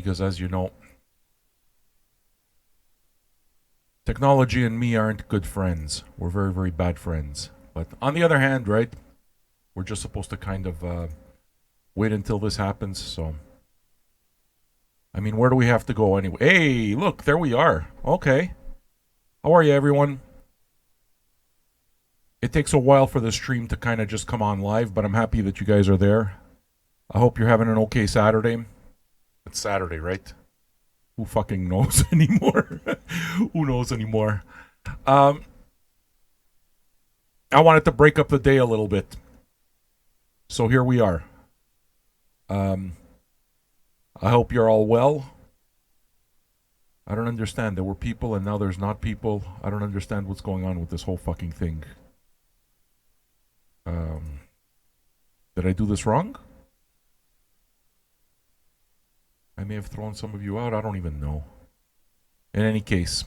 because as you know, technology and me aren't good friends. We're very, very bad friends. But on the other hand, right, we're just supposed to kind of wait until this happens. So, I mean, where do we have to go anyway? Hey, look, there we are. Okay. How are you, everyone? It takes a while for the stream to kind of just come on live, but I'm happy that you guys are there. I hope you're having an okay Saturday. It's Saturday, right? Who fucking knows anymore? Who knows anymore? I wanted to break up the day a little bit. So here we are. I hope you're all well. I don't understand. There were people and now there's not people. I don't understand what's going on with this whole fucking thing. Did I do this wrong? I may have thrown some of you out. I don't even know. In any case,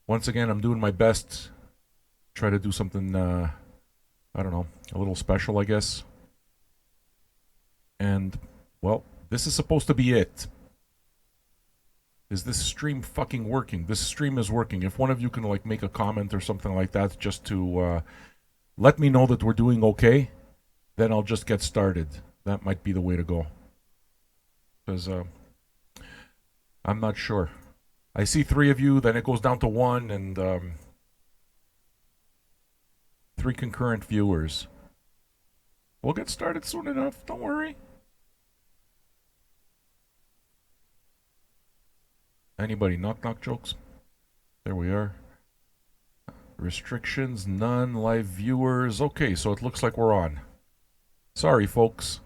once again, I'm doing my best. Try to do something, I don't know, a little special, I guess. And, well, this is supposed to be it. Is this stream fucking working? This stream is working. If one of you can, like, make a comment or something like that just to let me know that we're doing okay, then I'll just get started. That might be the way to go. Because I'm not sure. I see 3 of you, then it goes down to 1, and 3 concurrent viewers. We'll get started soon enough, don't worry. Anybody knock jokes? There we are. Restrictions, none, live viewers. Okay, so it looks like we're on. Sorry, folks.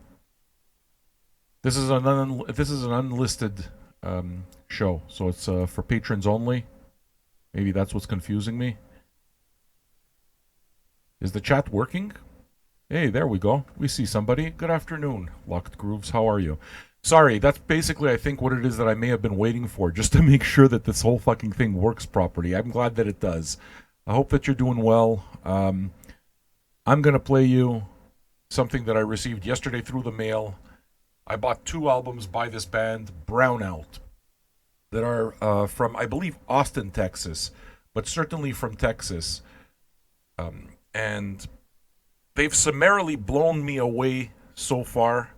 This is an unlisted show, so it's for patrons only. Maybe that's what's confusing me. Is the chat working? Hey, there we go. We see somebody. Good afternoon, Locked Grooves. How are you? Sorry, that's basically, I think, what it is that I may have been waiting for, just to make sure that this whole fucking thing works properly. I'm glad that it does. I hope that you're doing well. I'm going to play you something that I received yesterday through the mail. I bought 2 albums by this band, Brownout, that are from, I believe, Austin, Texas, but certainly from Texas. And they've summarily blown me away so far.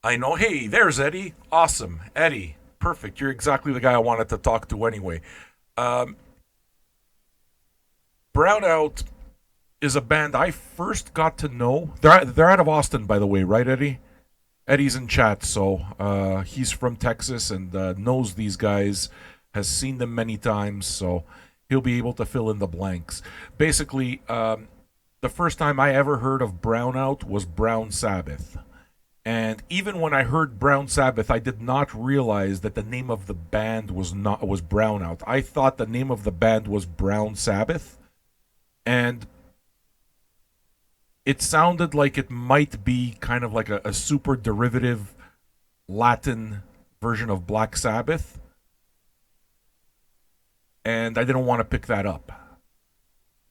I know, hey, there's Eddie. Awesome. Eddie, perfect. You're exactly the guy I wanted to talk to anyway. Brownout is a band I first got to know. They're out of Austin, by the way, right, Eddie? Eddie's in chat, so he's from Texas and knows these guys, has seen them many times, so he'll be able to fill in the blanks. Basically, the first time I ever heard of Brownout was Brown Sabbath. And even when I heard Brown Sabbath, I did not realize that the name of the band was Brownout. I thought the name of the band was Brown Sabbath, and it sounded like it might be kind of like a super derivative Latin version of Black Sabbath. And I didn't want to pick that up.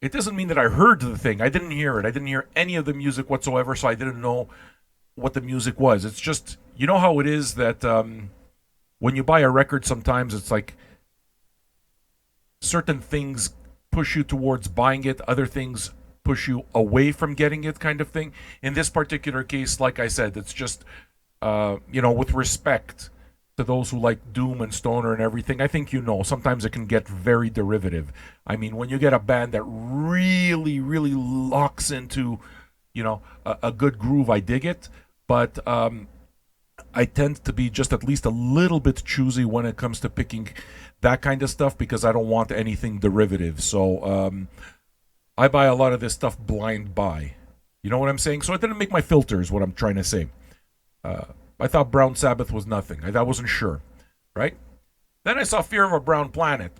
It doesn't mean that I heard the thing. I didn't hear it. I didn't hear any of the music whatsoever, so I didn't know what the music was. It's just, you know how it is that when you buy a record, sometimes it's like certain things push you towards buying it, other things push you away from getting it, kind of thing. In this particular case, like I said, it's just, with respect to those who like Doom and Stoner and everything, I think sometimes it can get very derivative. I mean, when you get a band that really, really locks into, a good groove, I dig it. But I tend to be just at least a little bit choosy when it comes to picking that kind of stuff because I don't want anything derivative. So I buy a lot of this stuff blind buy. You know what I'm saying? So it didn't make my filters, what I'm trying to say. I thought Brown Sabbath was nothing. I wasn't sure, right? Then I saw Fear of a Brown Planet.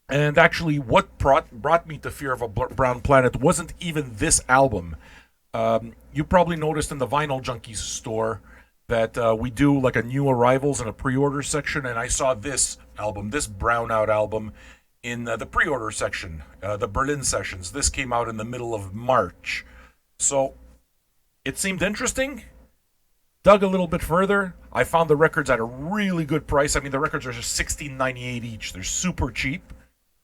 And actually, what brought me to Fear of a Brown Planet wasn't even this album. You probably noticed in the Vinyl Junkies store that we do like a new arrivals and a pre-order section, and I saw this album, this Brownout album, in the pre-order section, the Berlin sessions. This came out in the middle of March. So it seemed interesting. Dug a little bit further. I found the records at a really good price. I mean, the records are just $16.98 each. They're super cheap.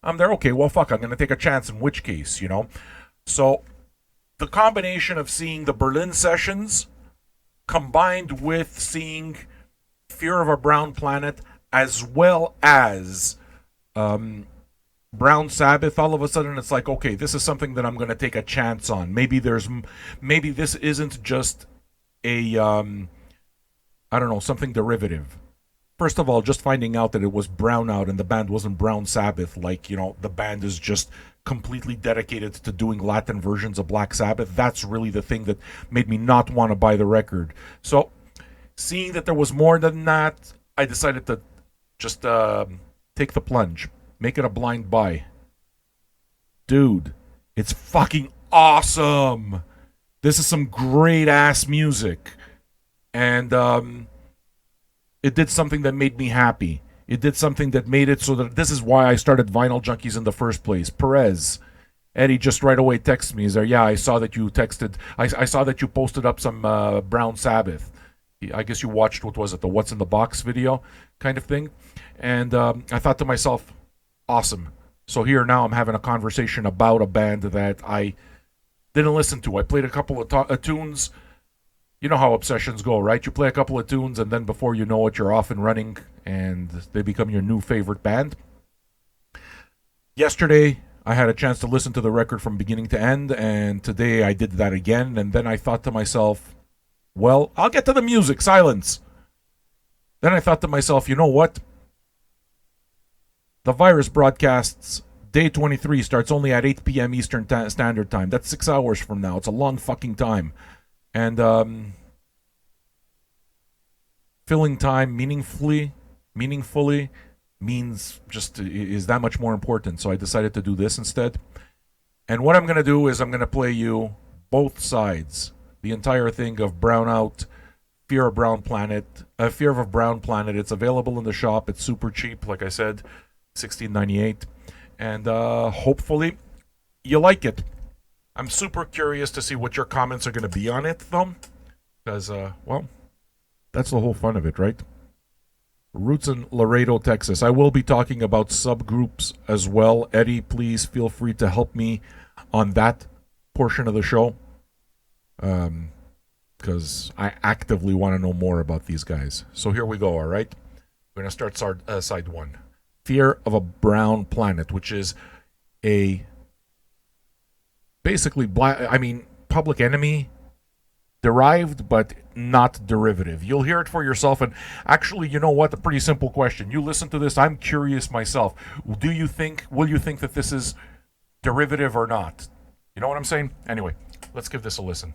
I'm there. Okay, well, fuck. I'm gonna take a chance. In which case, So the combination of seeing the Berlin sessions combined with seeing Fear of a Brown Planet as well as Brown Sabbath, all of a sudden it's like, okay, this is something that I'm going to take a chance on. Maybe this isn't just a I don't know, something derivative. First of all, just finding out that it was Brownout and the band wasn't Brown Sabbath, like, the band is just completely dedicated to doing Latin versions of Black Sabbath, that's really the thing that made me not want to buy the record. So, seeing that there was more than that, I decided to just take the plunge, make it a blind buy. Dude, it's fucking awesome. This is some great ass music. And it did something that made me happy. It did something that made it so that this is why I started Vinyl Junkies in the first place. Perez, Eddie just right away texts me. He's there, yeah, I saw that you texted. I saw that you posted up some Brown Sabbath. I guess you watched, what was it, the What's in the Box video kind of thing. And I thought to myself, awesome. So here now I'm having a conversation about a band that I didn't listen to. I played a couple of tunes. You know how obsessions go, right? You play a couple of tunes, and then before you know it, you're off and running, and they become your new favorite band. Yesterday, I had a chance to listen to the record from beginning to end, and today I did that again, and then I thought to myself, well, I'll get to the music, silence. Then I thought to myself, you know what? The Virus broadcasts day 23 starts only at 8 p.m. Eastern Standard Time. That's 6 hours from now. It's a long fucking time. And filling time meaningfully means just is that much more important. So I decided to do this instead. And what I'm going to do is I'm going to play you both sides. The entire thing of Brownout, Fear of Brown Planet. Fear of a Brown Planet. It's available in the shop. It's super cheap, like I said, $16.98. And hopefully you like it. I'm super curious to see what your comments are going to be on it, though. Because, well, that's the whole fun of it, right? Roots in Laredo, Texas. I will be talking about subgroups as well. Eddie, please feel free to help me on that portion of the show. Because I actively want to know more about these guys. So here we go, all right? We're going to start side one. Fear of a Brown Planet, which is a basically Public Enemy derived, but not derivative. You'll hear it for yourself. And actually, you know what? A pretty simple question. You listen to this. I'm curious myself. Will you think that this is derivative or not? You know what I'm saying? Anyway, let's give this a listen.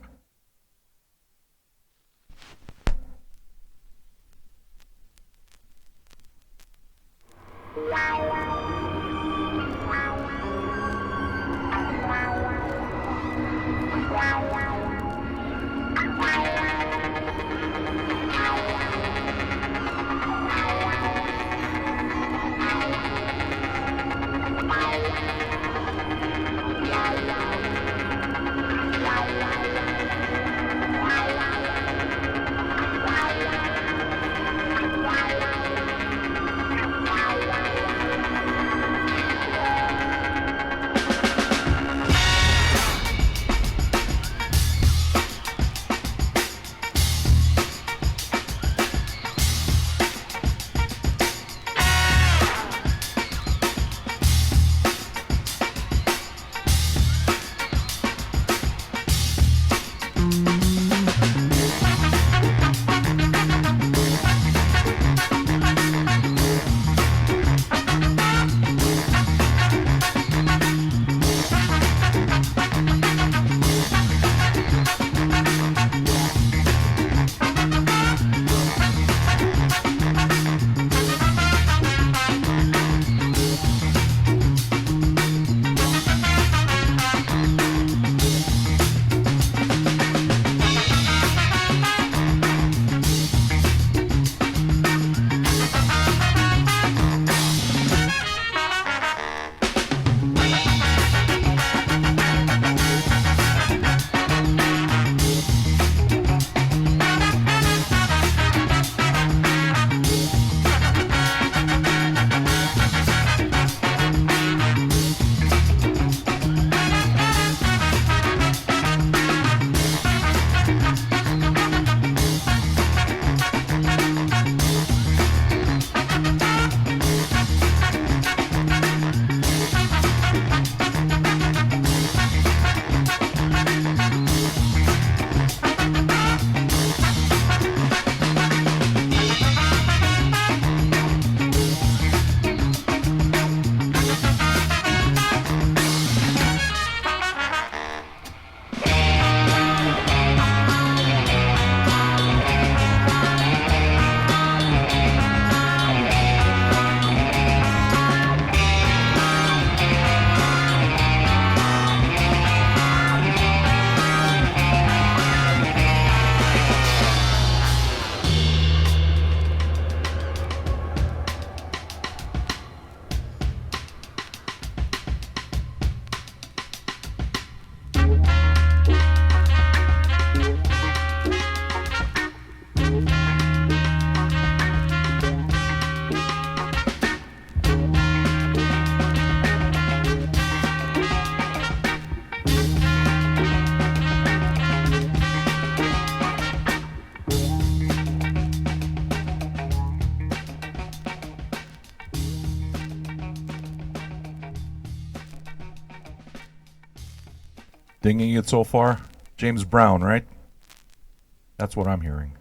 Dinging it so far? James Brown, right? That's what I'm hearing.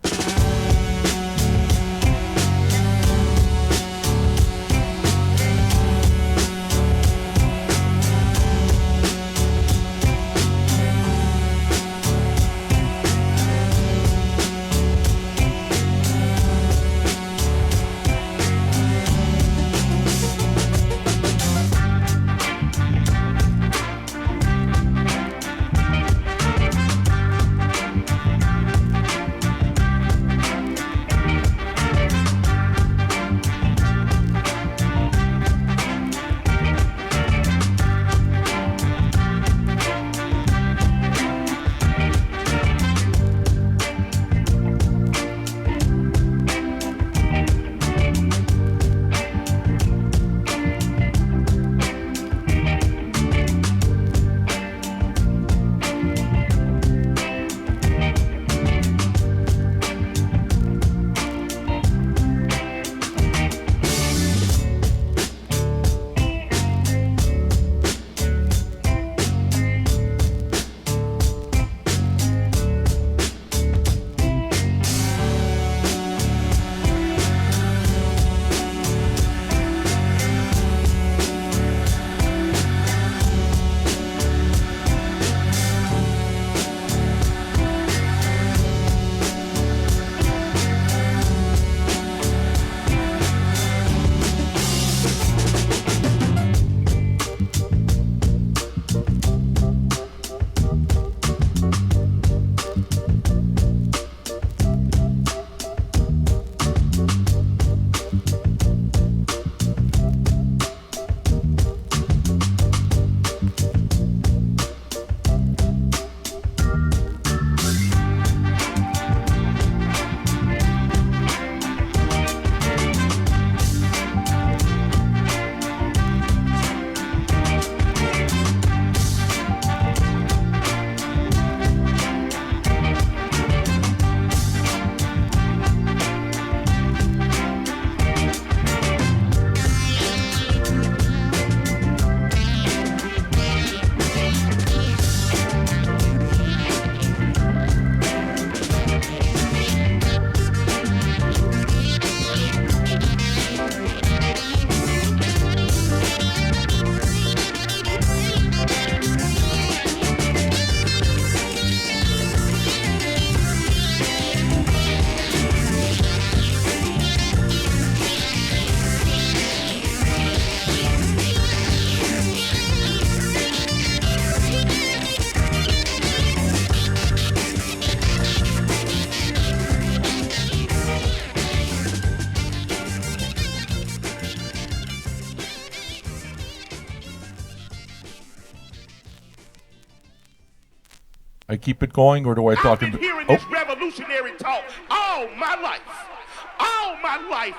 I keep it going, or do I talk? I've been hearing this revolutionary talk all my life. All my life.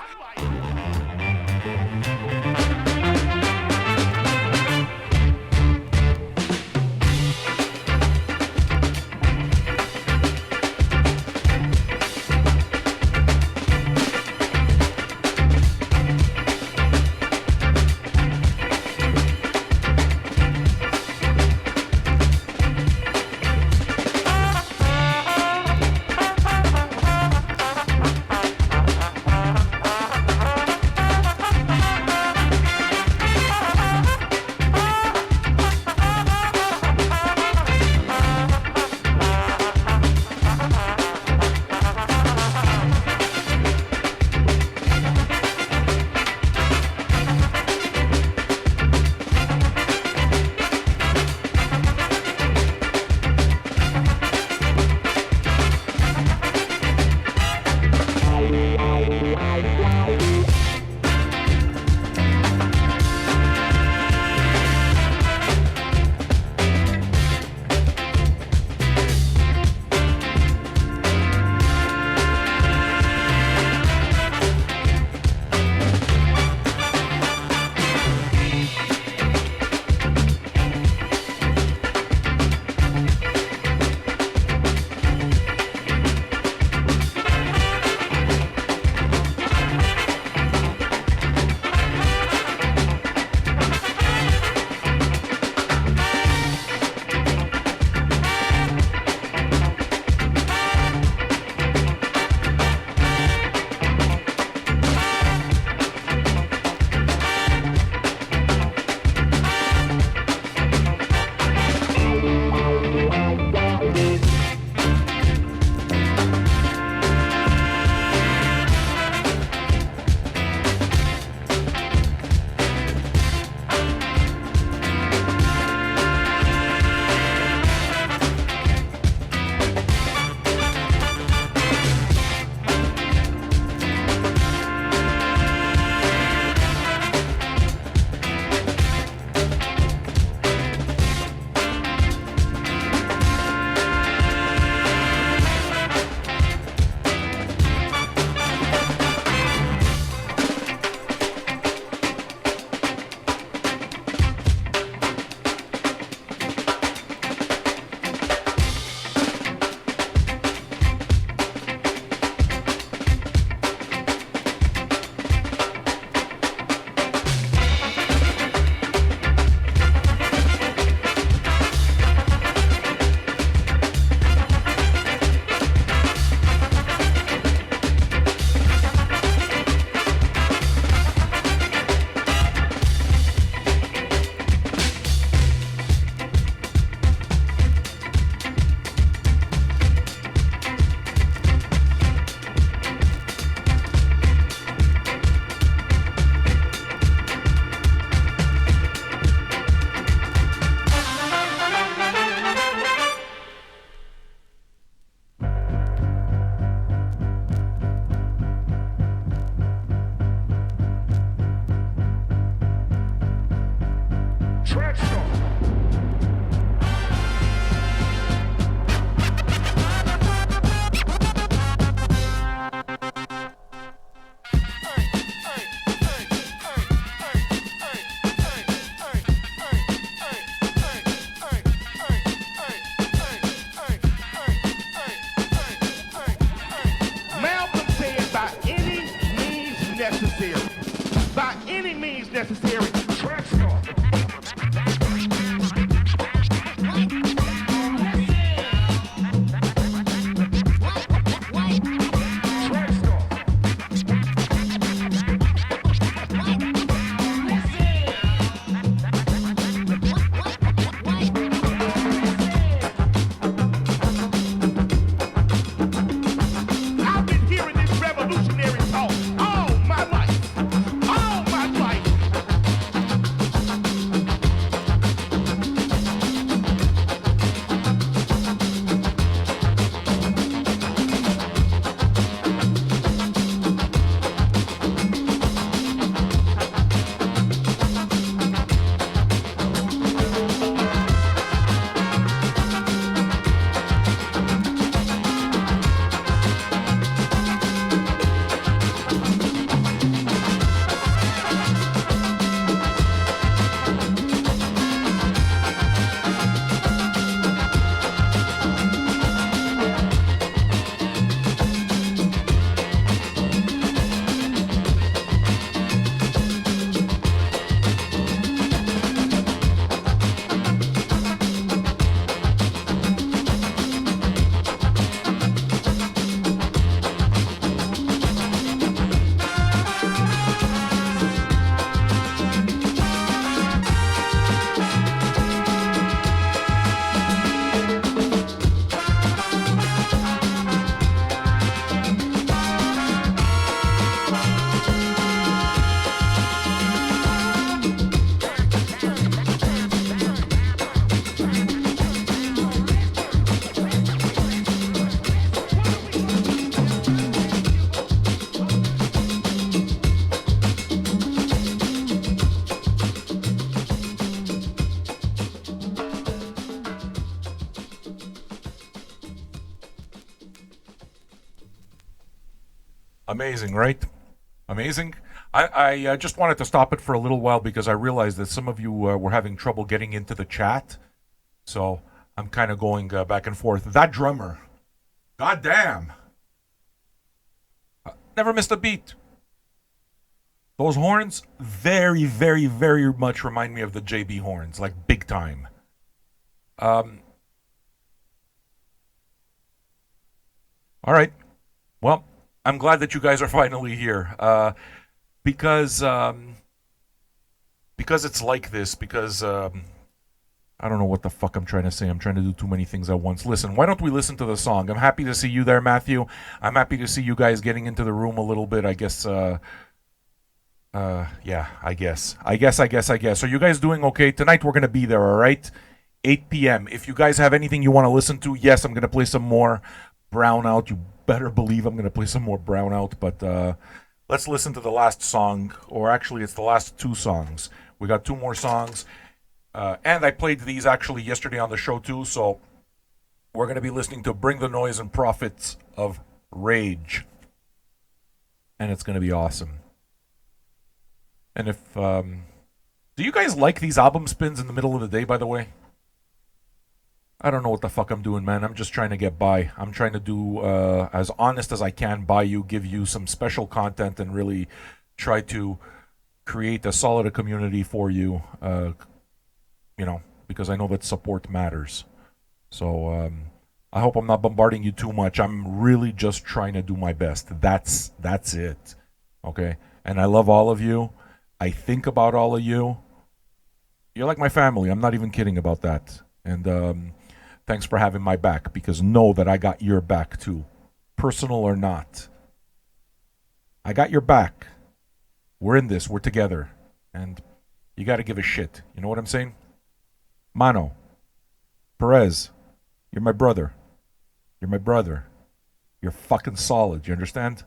necessary. Track star. I've been hearing this revolutionary talk all my life. All my life. Amazing, right? Amazing. I just wanted to stop it for a little while because I realized that some of you were having trouble getting into the chat. So I'm kind of going back and forth. That drummer, goddamn, never missed a beat. Those horns, very, very, very much remind me of the JB horns, like big time. All right. Well, I'm glad that you guys are finally here. Because it's like this. Because I don't know what the fuck I'm trying to say. I'm trying to do too many things at once. Listen, why don't we listen to the song? I'm happy to see you there, Matthew. I'm happy to see you guys getting into the room a little bit. I guess. Yeah. I guess. Are you guys doing okay? Tonight we're gonna be there. All right. 8 p.m. If you guys have anything you want to listen to, yes, I'm gonna play some more Brownout. You better believe I'm gonna play some more Brownout. But let's listen to the last song, or actually, it's the last two songs. We got two more songs, and I played these actually yesterday on the show too. So we're gonna be listening to "Bring the Noise" and "Prophets of Rage," and it's gonna be awesome. And if do you guys like these album spins in the middle of the day? By the way. I don't know what the fuck I'm doing, man. I'm just trying to get by. I'm trying to do as honest as I can by you, give you some special content, and really try to create as solid a community for you, because I know that support matters. So I hope I'm not bombarding you too much. I'm really just trying to do my best. That's it. Okay? And I love all of you. I think about all of you. You're like my family. I'm not even kidding about that. And thanks for having my back, because know that I got your back too, personal or not. I got your back. We're in this. We're together. And you got to give a shit. You know what I'm saying? Mano, Perez, you're my brother. You're my brother. You're fucking solid. You understand?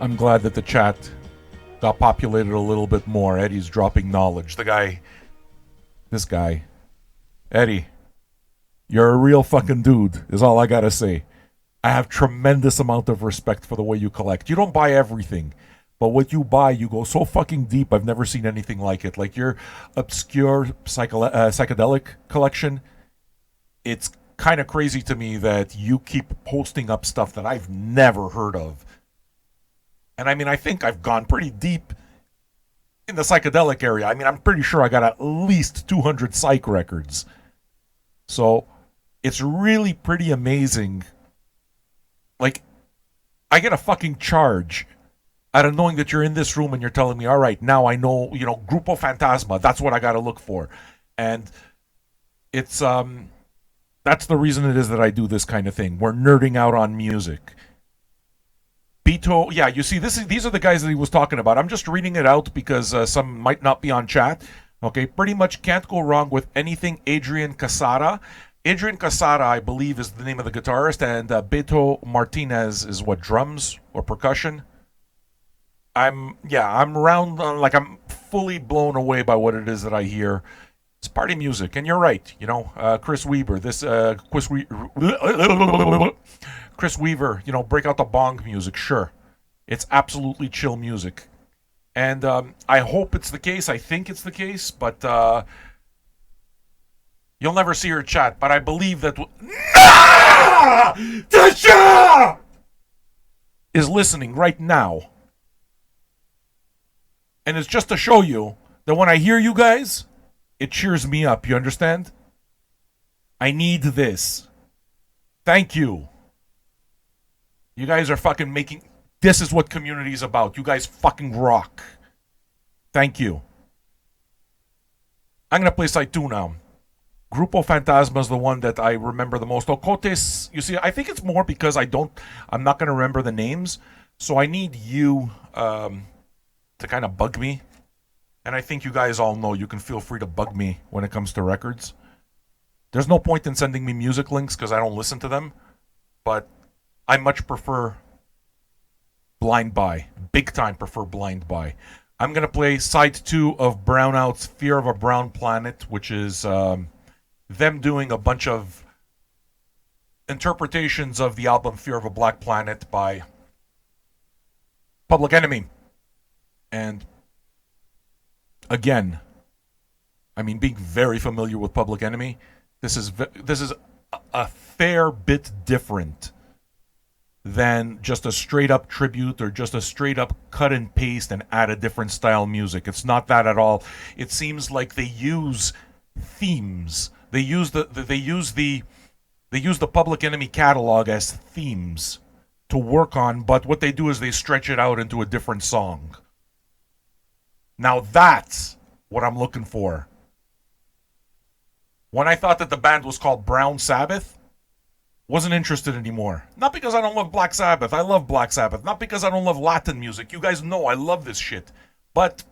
I'm glad that the chat got populated a little bit more. Eddie's dropping knowledge. This guy, Eddie, you're a real fucking dude, is all I gotta say. I have tremendous amount of respect for the way you collect. You don't buy everything, but what you buy, you go so fucking deep. I've never seen anything like it. Like your obscure psychedelic collection, it's kind of crazy to me that you keep posting up stuff that I've never heard of. And I mean, I think I've gone pretty deep in the psychedelic area. I mean, I'm pretty sure I got at least 200 psych records. So it's really pretty amazing. Like, I get a fucking charge out of knowing that you're in this room and you're telling me, all right, now I know, Grupo Fantasma, that's what I got to look for. And it's, that's the reason it is that I do this kind of thing. We're nerding out on music. Beto, yeah, you see, these are the guys that he was talking about. I'm just reading it out because some might not be on chat. Okay, pretty much can't go wrong with anything Adrian Casada. Adrian Casada, I believe, is the name of the guitarist, and Beto Martinez is what, drums or percussion? I'm around, I'm fully blown away by what it is that I hear. It's party music, and you're right. Chris Weaver, Chris Weaver, break out the bong music. Sure, it's absolutely chill music, and I hope it's the case. I think it's the case, but you'll never see her chat. But I believe that Tasha is listening right now, and it's just to show you that when I hear you guys, it cheers me up, you understand? I need this. Thank you. You guys are fucking making... This is what community is about. You guys fucking rock. Thank you. I'm going to play side 2 now. Grupo Fantasma is the one that I remember the most. Ocotes, you see, I think it's more because I'm not going to remember the names. So I need you to kind of bug me. And I think you guys all know you can feel free to bug me when it comes to records. There's no point in sending me music links because I don't listen to them. But I much prefer blind buy. Big time prefer blind buy. I'm going to play side 2 of Brownout's Fear of a Brown Planet, which is them doing a bunch of interpretations of the album Fear of a Black Planet by Public Enemy. And again, I mean, being very familiar with Public Enemy, this is a fair bit different than just a straight up tribute or just a straight up cut and paste and add a different style music. It's not that at all. It seems like they use themes. They use the Public Enemy catalog as themes to work on, but what they do is they stretch it out into a different song. Now that's what I'm looking for. When I thought that the band was called Brown Sabbath, wasn't interested anymore. Not because I don't love Black Sabbath. I love Black Sabbath. Not because I don't love Latin music. You guys know I love this shit. But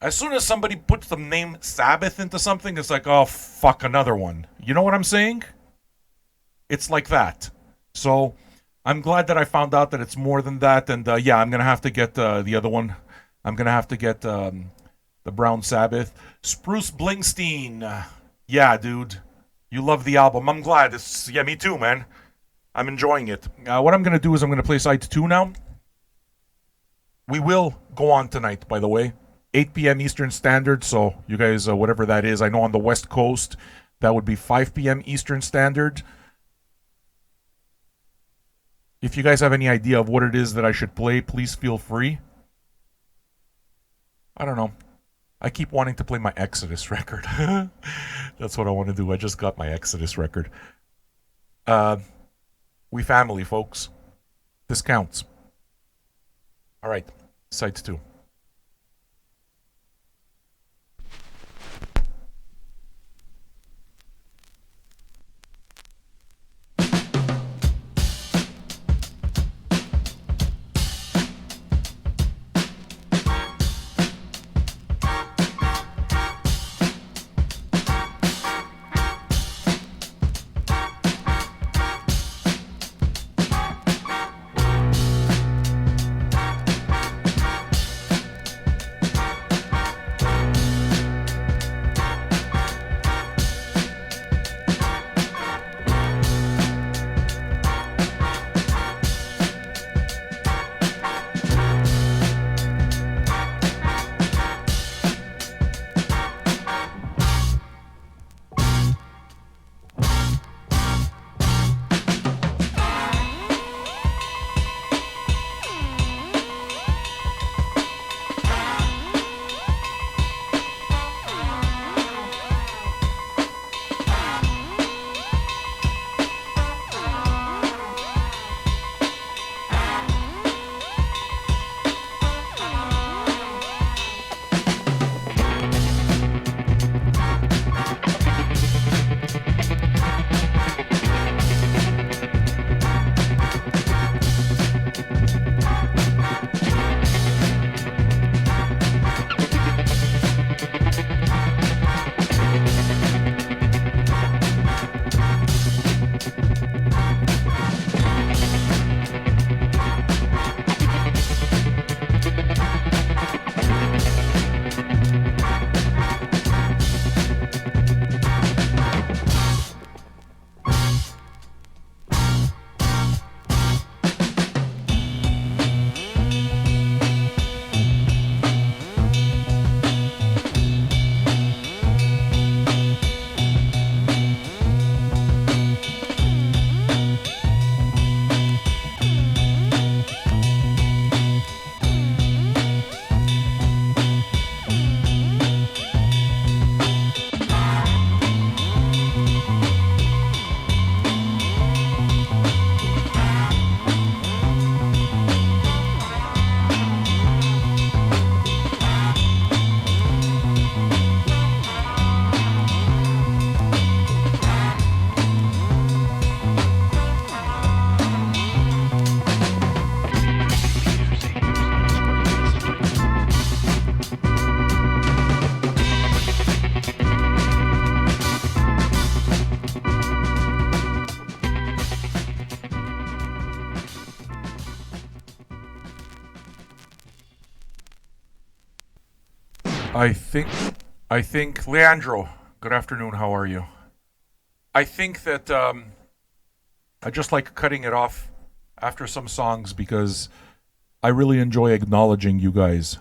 as soon as somebody puts the name Sabbath into something, it's like, oh, fuck, another one. You know what I'm saying? It's like that. So I'm glad that I found out that it's more than that. And yeah, I'm going to have to get the other one. I'm going to have to get the Brown Sabbath. Spruce Blingstein. Yeah, dude. You love the album. I'm glad. Yeah, me too, man. I'm enjoying it. What I'm going to do is I'm going to play side 2 now. We will go on tonight, by the way. 8 p.m. Eastern Standard, so you guys, whatever that is. I know on the West Coast, that would be 5 p.m. Eastern Standard. If you guys have any idea of what it is that I should play, please feel free. I don't know. I keep wanting to play my Exodus record. That's what I want to do. I just got my Exodus record. We family, folks. This counts. All right. Side 2. I think, I think, Leandro. Good afternoon. How are you? I think that I just like cutting it off after some songs because I really enjoy acknowledging you guys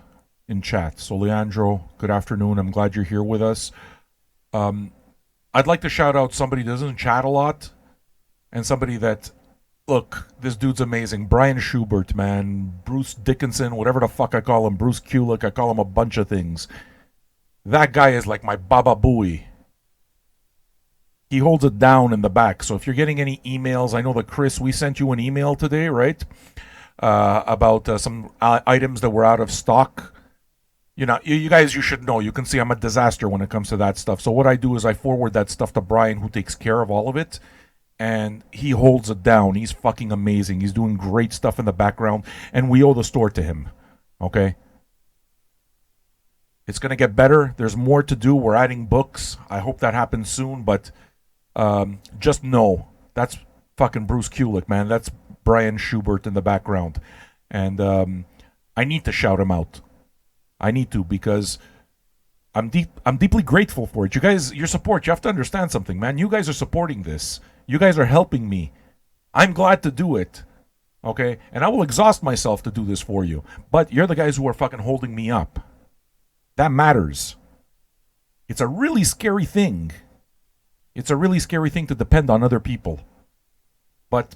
in chat. So, Leandro, good afternoon. I'm glad you're here with us. Um, I'd like to shout out somebody that doesn't chat a lot and somebody that, look, this dude's amazing. Brian Schubert, man. Bruce Dickinson, whatever the fuck I call him. Bruce Kulick, I call him a bunch of things. That guy is like my Baba Booey. He holds it down in the back. So if you're getting any emails, I know that Chris, we sent you an email today, right? About some items that were out of stock. You know, you guys, you should know. You can see I'm a disaster when it comes to that stuff. So what I do is I forward that stuff to Brian, who takes care of all of it, and he holds it down. He's fucking amazing. He's doing great stuff in the background, and we owe the store to him. Okay? It's going to get better. There's more to do. We're adding books. I hope that happens soon, but just know that's fucking Bruce Kulick, man. That's Brian Schubert in the background. And I need to shout him out. I need to because I'm deeply grateful for it. You guys, your support, you have to understand something, man. You guys are supporting this. You guys are helping me. I'm glad to do it. Okay? And I will exhaust myself to do this for you. But you're the guys who are fucking holding me up. That matters. It's a really scary thing. It's a really scary thing to depend on other people. But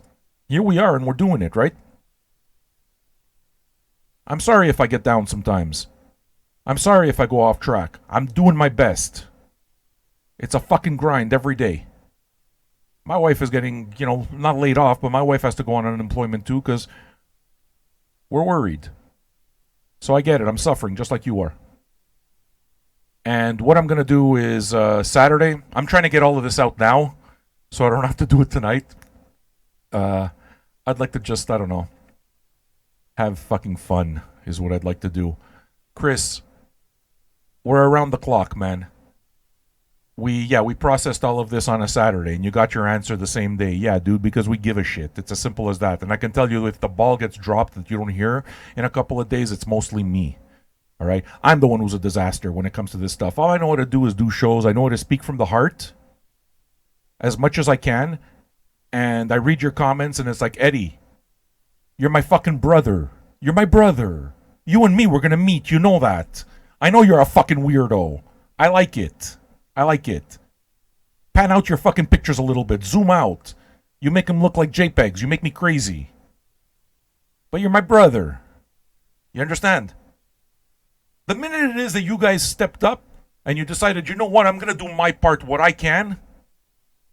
here we are and we're doing it, right? I'm sorry if I get down sometimes. I'm sorry if I go off track. I'm doing my best. It's a fucking grind every day. My wife is getting, not laid off, but my wife has to go on unemployment too because we're worried. So I get it. I'm suffering just like you are. And what I'm going to do is Saturday, I'm trying to get all of this out now so I don't have to do it tonight. I'd like to just, I don't know, have fucking fun is what I'd like to do. Chris, we're around the clock, man. We processed all of this on a Saturday and you got your answer the same day. Yeah, dude, because we give a shit. It's as simple as that. And I can tell you if the ball gets dropped that you don't hear in a couple of days, it's mostly me. All right? I'm the one who's a disaster when it comes to this stuff. All I know how to do is do shows. I know how to speak from the heart as much as I can. And I read your comments and it's like, Eddie, you're my fucking brother. You're my brother. You and me, we're going to meet. You know that. I know you're a fucking weirdo. I like it. I like it. Pan out your fucking pictures a little bit. Zoom out. You make them look like JPEGs. You make me crazy. But you're my brother. You understand? The minute it is that you guys stepped up and you decided, you know what, I'm going to do my part, what I can,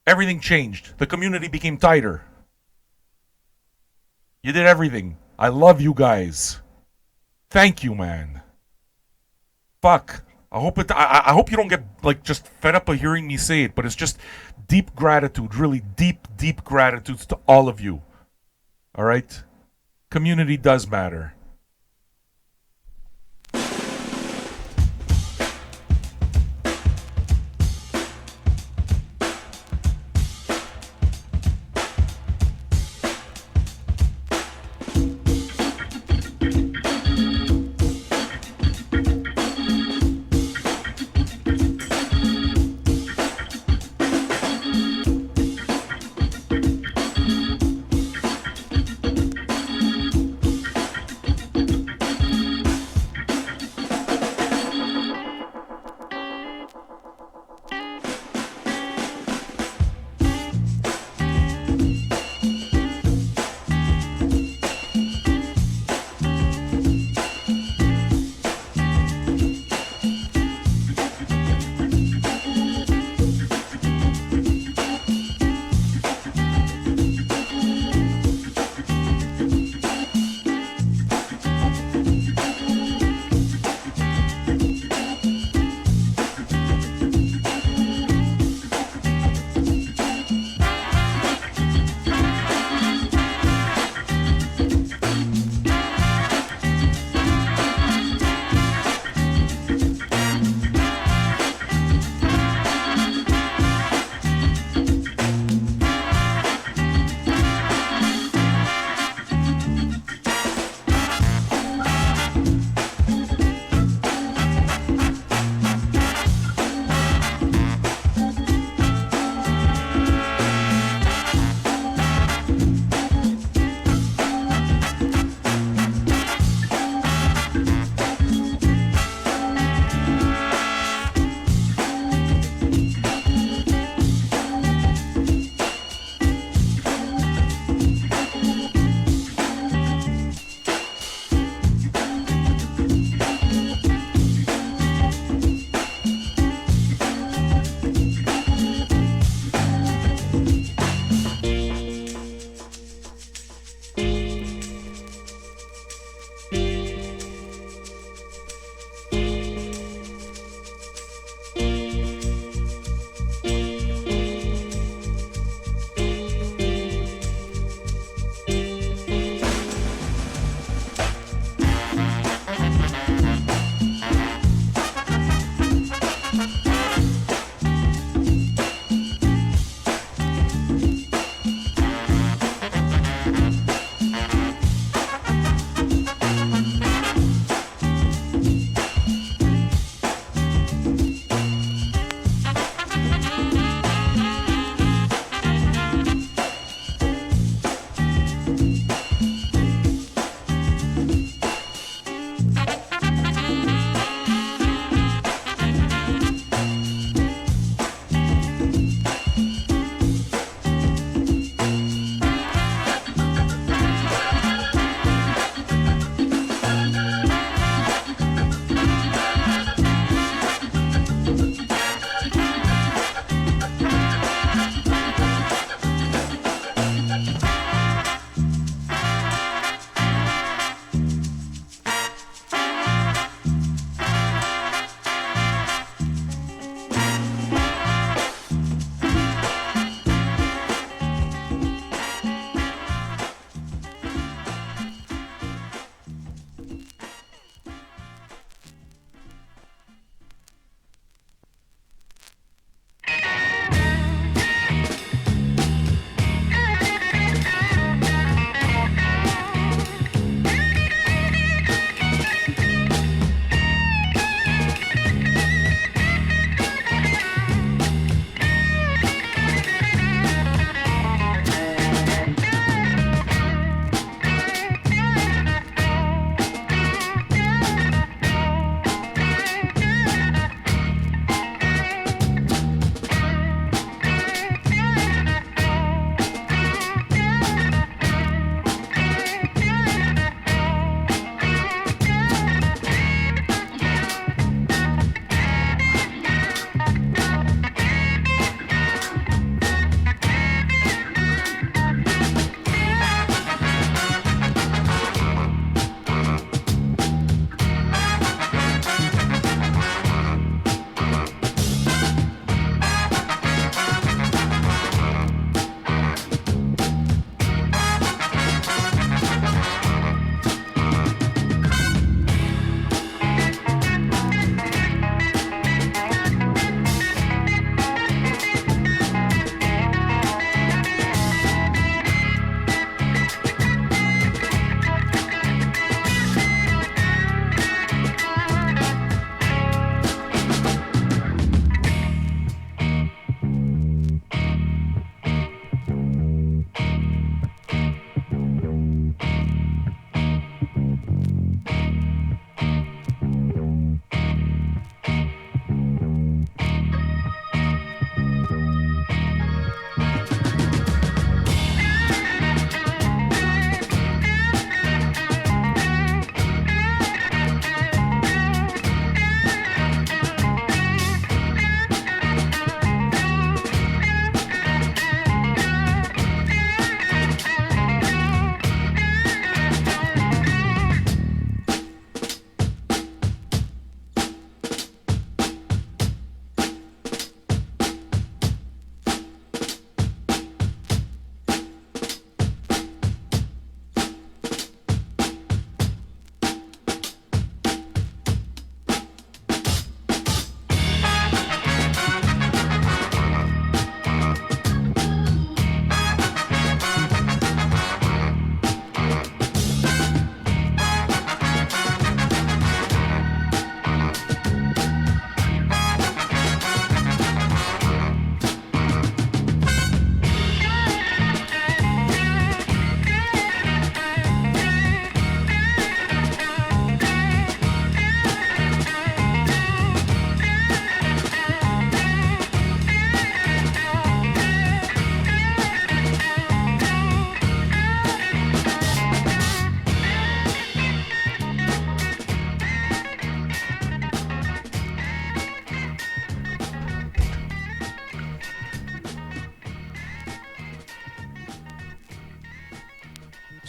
everything changed. The community became tighter. You did everything. I love you guys. Thank you, man. Fuck. I hope you don't get just fed up of hearing me say it, but it's just deep gratitude, really deep, deep gratitude to all of you. All right? Community does matter.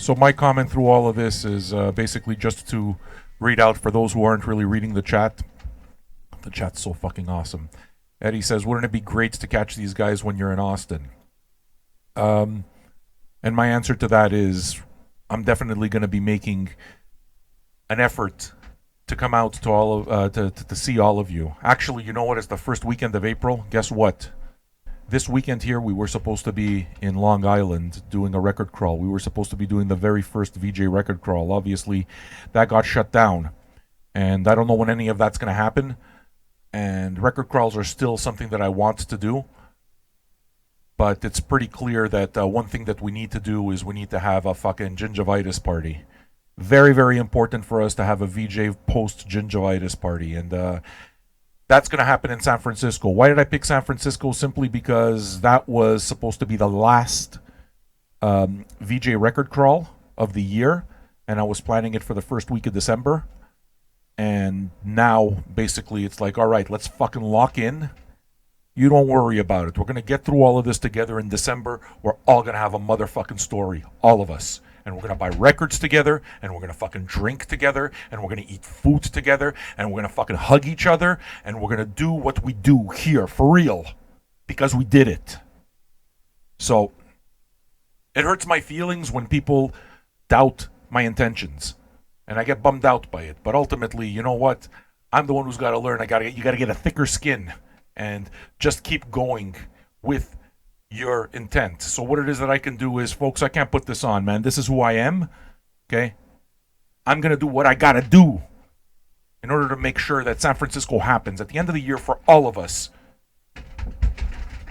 So my comment through all of this is basically just to read out for those who aren't really reading the chat. The chat's so fucking awesome. Eddie says, wouldn't it be great to catch these guys when you're in Austin? And my answer to that is I'm definitely going to be making an effort to come out to all of to see all of you. Actually, you know what? It's the first weekend of April. Guess what? This weekend here, we were supposed to be in Long Island doing a record crawl. We were supposed to be doing the very first VJ record crawl. Obviously, that got shut down. And I don't know when any of that's going to happen. And record crawls are still something that I want to do. But it's pretty clear that one thing that we need to do is we need to have a fucking gingivitis party. Very, very important for us to have a VJ post-gingivitis party. And that's going to happen in San Francisco. Why did I pick San Francisco? Simply because that was supposed to be the last VJ record crawl of the year. And I was planning it for the first week of December. And now, basically, it's like, all right, let's fucking lock in. You don't worry about it. We're going to get through all of this together in December. We're all going to have a motherfucking story. All of us. And we're going to buy records together, and we're going to fucking drink together, and we're going to eat food together, and we're going to fucking hug each other, and we're going to do what we do here, for real. Because we did it. So, it hurts my feelings when people doubt my intentions. And I get bummed out by it. But ultimately, you know what? I'm the one who's got to learn. You got to get a thicker skin. And just keep going with your intent. So what it is that I can do is, folks, I can't put this on, man. This is who I am, okay? I'm going to do what I got to do in order to make sure that San Francisco happens at the end of the year for all of us.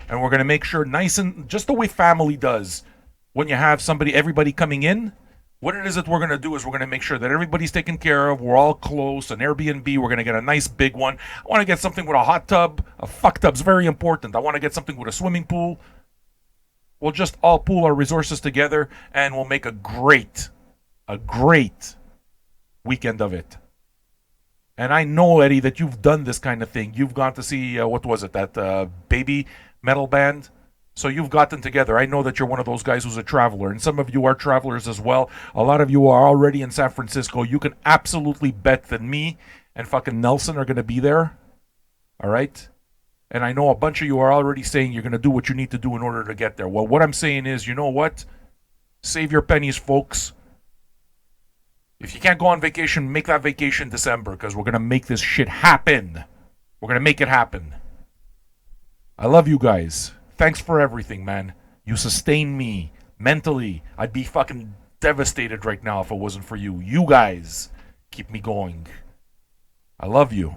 And we're going to make sure nice and just the way family does when you have everybody coming in. What it is that we're going to do is we're going to make sure that everybody's taken care of. We're all close. An Airbnb, we're going to get a nice big one. I want to get something with a hot tub. A fuck tub's very important. I want to get something with a swimming pool. We'll just all pool our resources together and we'll make a great weekend of it. And I know, Eddie, that you've done this kind of thing. You've gone to see, what was it, that baby metal band? So you've gotten together. I know that you're one of those guys who's a traveler, and some of you are travelers as well. A lot of you are already in San Francisco. You can absolutely bet that me and fucking Nelson are going to be there. All right? And I know a bunch of you are already saying you're going to do what you need to do in order to get there. Well, what I'm saying is, you know what? Save your pennies, folks. If you can't go on vacation, make that vacation December, because we're going to make this shit happen. We're going to make it happen. I love you guys. Thanks for everything, man. You sustain me mentally. I'd be fucking devastated right now if it wasn't for you. You guys keep me going. I love you.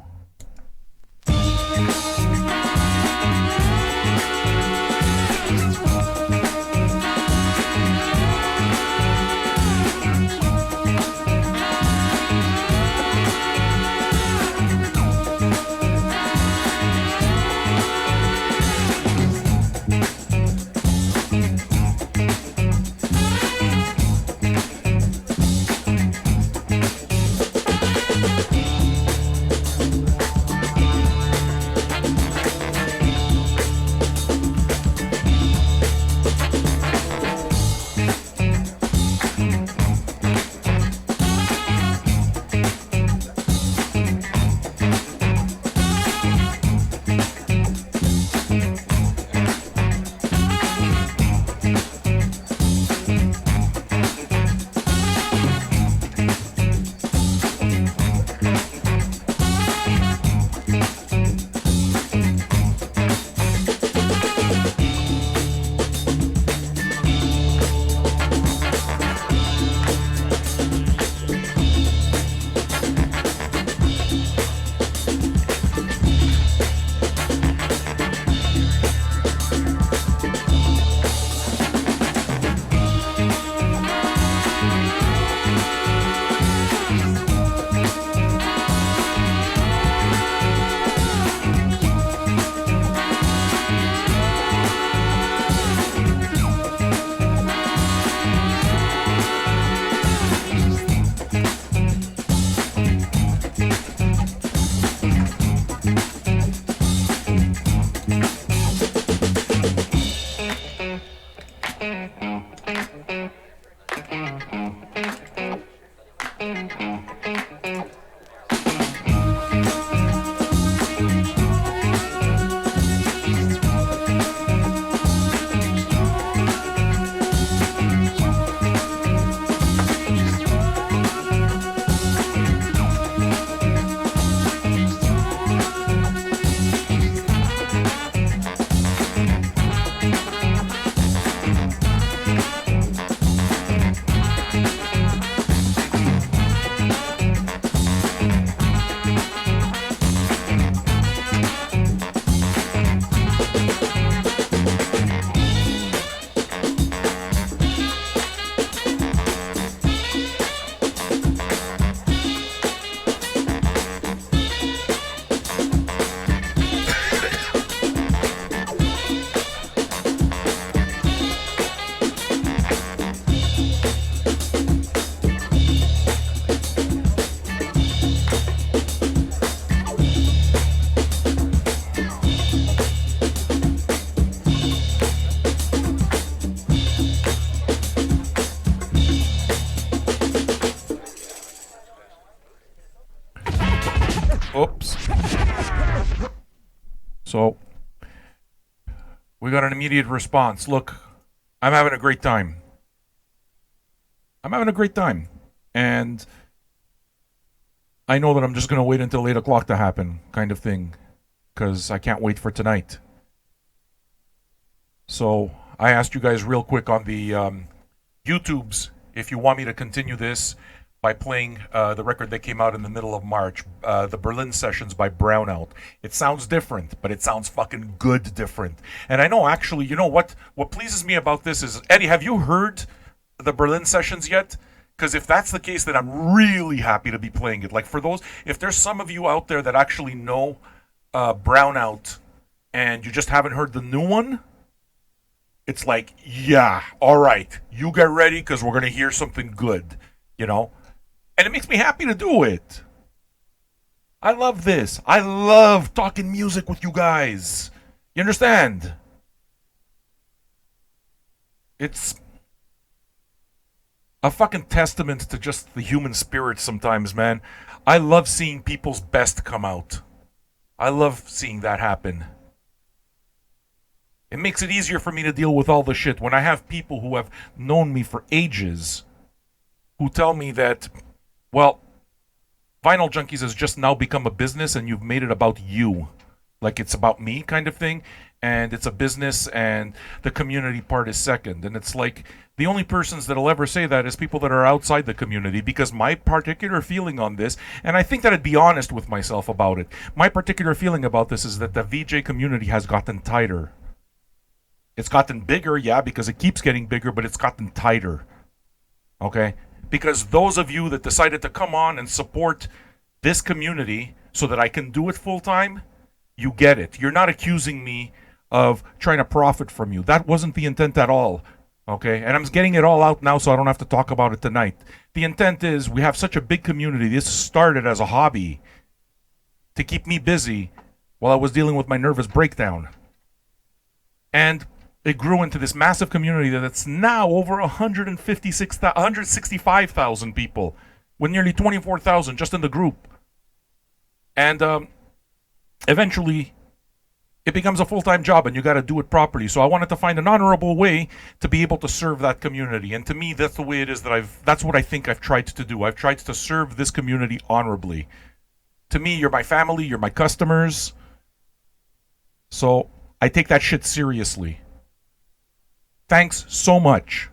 So we got an immediate response. Look, I'm having a great time. I'm having a great time. And I know that I'm just going to wait until 8 o'clock to happen, kind of thing, because I can't wait for tonight. So I asked you guys real quick on the YouTubes if you want me to continue this by playing the record that came out in the middle of March, the Berlin Sessions by Brownout. It sounds different, but it sounds fucking good different. And I know, actually, you know what pleases me about this is, Eddie, have you heard the Berlin Sessions yet? Because if that's the case, then I'm really happy to be playing it. Like, for those, if there's some of you out there that actually know Brownout and you just haven't heard the new one, it's like, yeah, all right, you get ready because we're going to hear something good, you know? And it makes me happy to do it. I love this. I love talking music with you guys. You understand? It's a fucking testament to just the human spirit sometimes, man. I love seeing people's best come out. I love seeing that happen. It makes it easier for me to deal with all the shit when I have people who have known me for ages who tell me that, well, Vinyl Junkies has just now become a business and you've made it about you. Like it's about me kind of thing. And it's a business and the community part is second. And it's like the only persons that'll ever say that is people that are outside the community, because my particular feeling on this, and I think that I'd be honest with myself about it, my particular feeling about this is that the VJ community has gotten tighter. It's gotten bigger, yeah, because it keeps getting bigger, but it's gotten tighter. Okay? Because those of you that decided to come on and support this community so that I can do it full time, you get it. You're not accusing me of trying to profit from you. That wasn't the intent at all. Okay? And I'm getting it all out now so I don't have to talk about it tonight. The intent is we have such a big community. This started as a hobby to keep me busy while I was dealing with my nervous breakdown. And it grew into this massive community that's now over 165,000 people, with nearly 24,000 just in the group. And eventually, it becomes a full-time job, and you got to do it properly. So I wanted to find an honorable way to be able to serve that community. And to me, that's the way it is that's what I think I've tried to do. I've tried to serve this community honorably. To me, you're my family, you're my customers. So I take that shit seriously. Thanks so much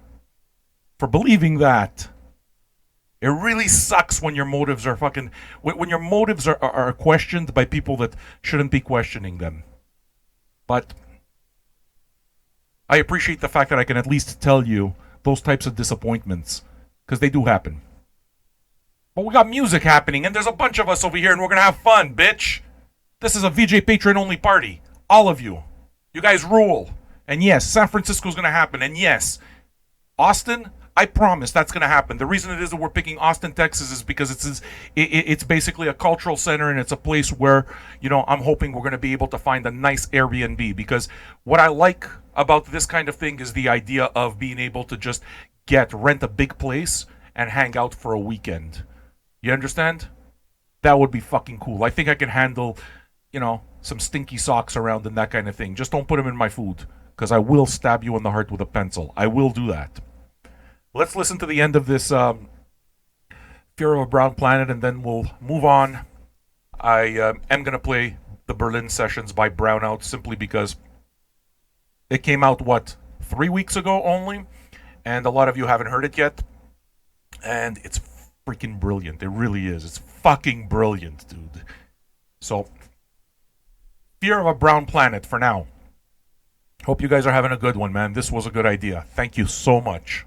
for believing that. It really sucks when your motives are when your motives are questioned by people that shouldn't be questioning them. But I appreciate the fact that I can at least tell you those types of disappointments, because they do happen. But we got music happening, and there's a bunch of us over here, and we're going to have fun, bitch. This is a VJ Patron only party. All of you. You guys rule. And yes, San Francisco's going to happen. And yes, Austin, I promise that's going to happen. The reason it is that we're picking Austin, Texas is because it's basically a cultural center, and it's a place where, you know, I'm hoping we're going to be able to find a nice Airbnb, because what I like about this kind of thing is the idea of being able to just rent a big place and hang out for a weekend. You understand? That would be fucking cool. I think I can handle, you know, some stinky socks around and that kind of thing. Just don't put them in my food, because I will stab you in the heart with a pencil. I will do that. Let's listen to the end of this Fear of a Brown Planet, and then we'll move on. I am going to play the Berlin Sessions by Brownout simply because it came out, 3 weeks ago only? And a lot of you haven't heard it yet. And it's freaking brilliant. It really is. It's fucking brilliant, dude. So, Fear of a Brown Planet for now. Hope you guys are having a good one, man. This was a good idea. Thank you so much.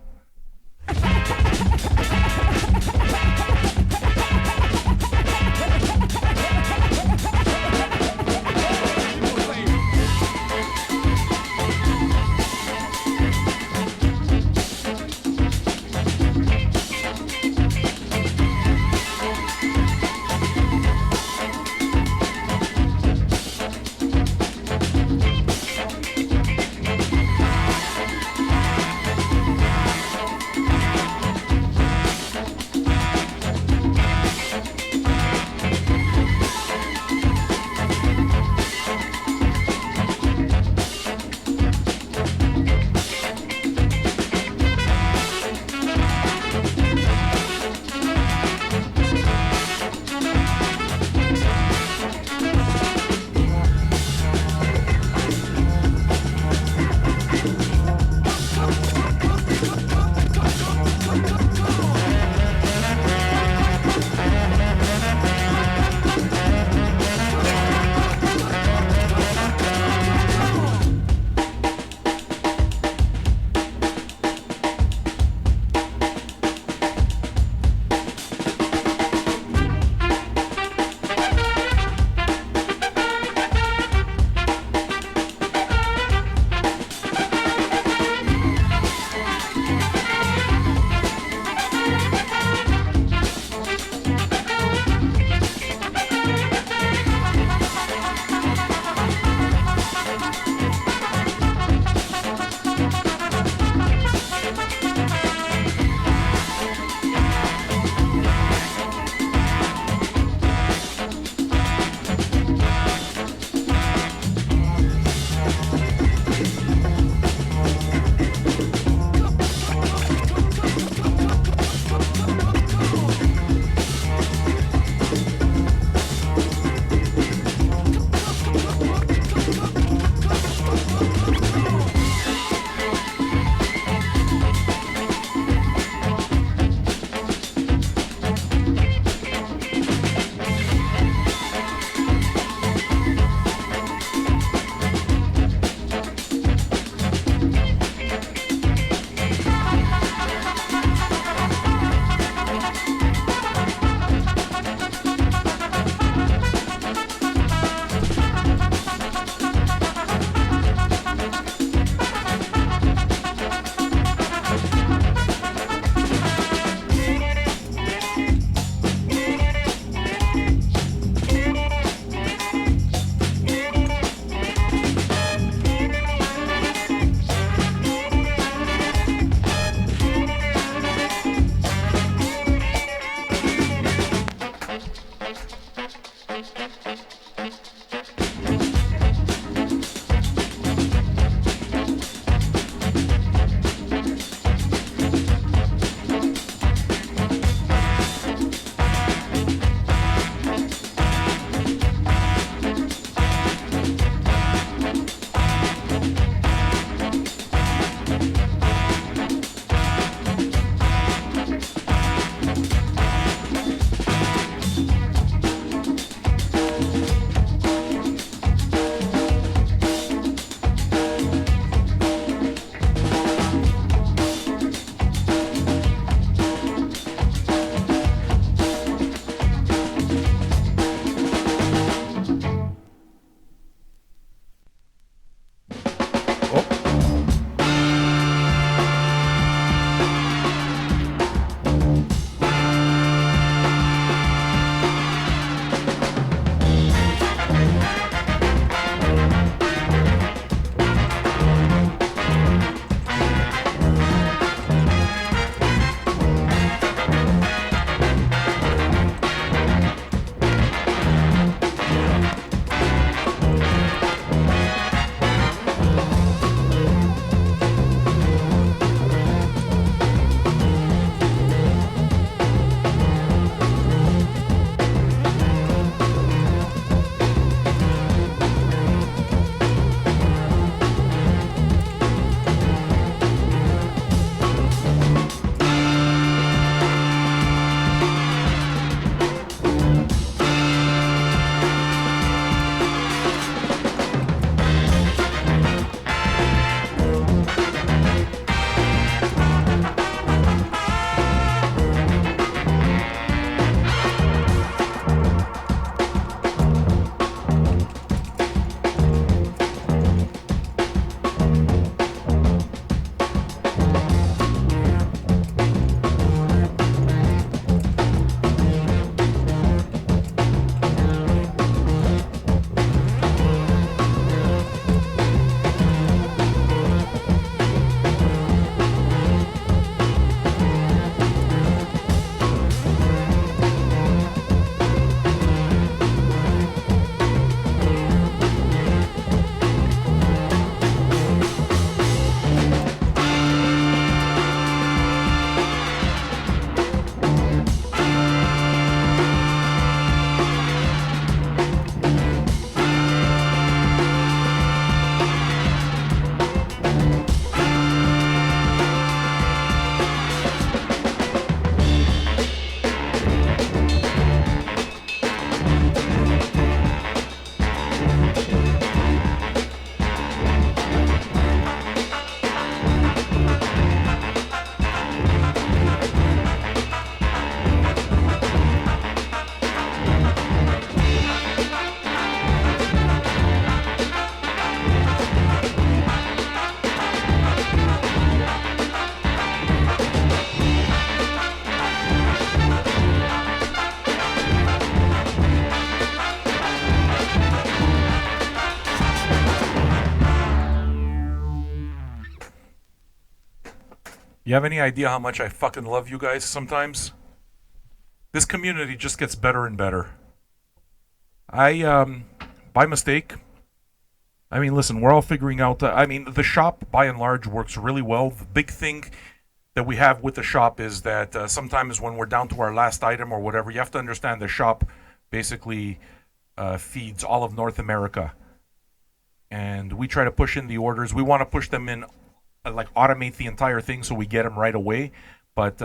You have any idea how much I fucking love you guys sometimes? This community just gets better and better. By mistake, I mean, listen, we're all figuring out. I mean, the shop by and large works really well. The big thing that we have with the shop is that sometimes when we're down to our last item or whatever, you have to understand the shop basically feeds all of North America. And we try to push in the orders. We want to push them in, like automate the entire thing so we get them right away. But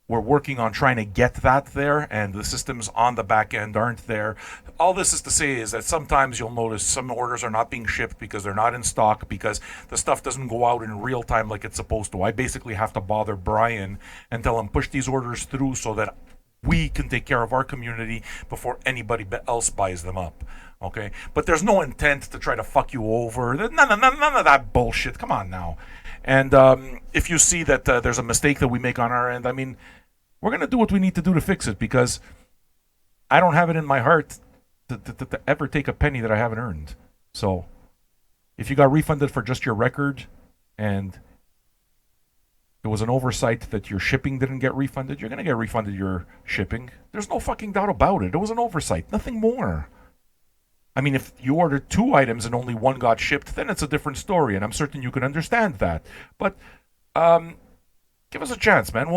we're working on trying to get that there, and the systems on the back end aren't there. All this is to say is that sometimes you'll notice some orders are not being shipped because they're not in stock, because the stuff doesn't go out in real time like it's supposed to. I basically have to bother Brian and tell him push these orders through so that we can take care of our community before anybody else buys them up. Okay, but there's no intent to try to fuck you over. None of that bullshit. Come on now. And if you see that there's a mistake that we make on our end, I mean, we're going to do what we need to do to fix it, because I don't have it in my heart to ever take a penny that I haven't earned. So if you got refunded for just your record and it was an oversight that your shipping didn't get refunded, you're going to get refunded your shipping. There's no fucking doubt about it. It was an oversight, nothing more. I mean, if you ordered 2 items and only 1 got shipped, then it's a different story, and I'm certain you can understand that. But give us a chance, man.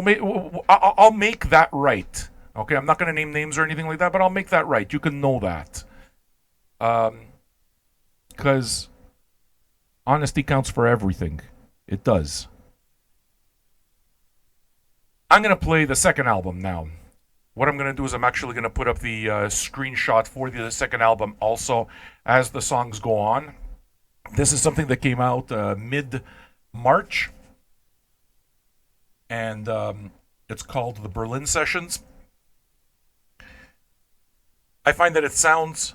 I'll make that right. Okay, I'm not going to name names or anything like that, but I'll make that right. You can know that. Because honesty counts for everything. It does. I'm going to play the second album now. What I'm going to do is I'm actually going to put up the screenshot for the second album also as the songs go on. This is something that came out mid-March, and it's called the Berlin Sessions. I find that it sounds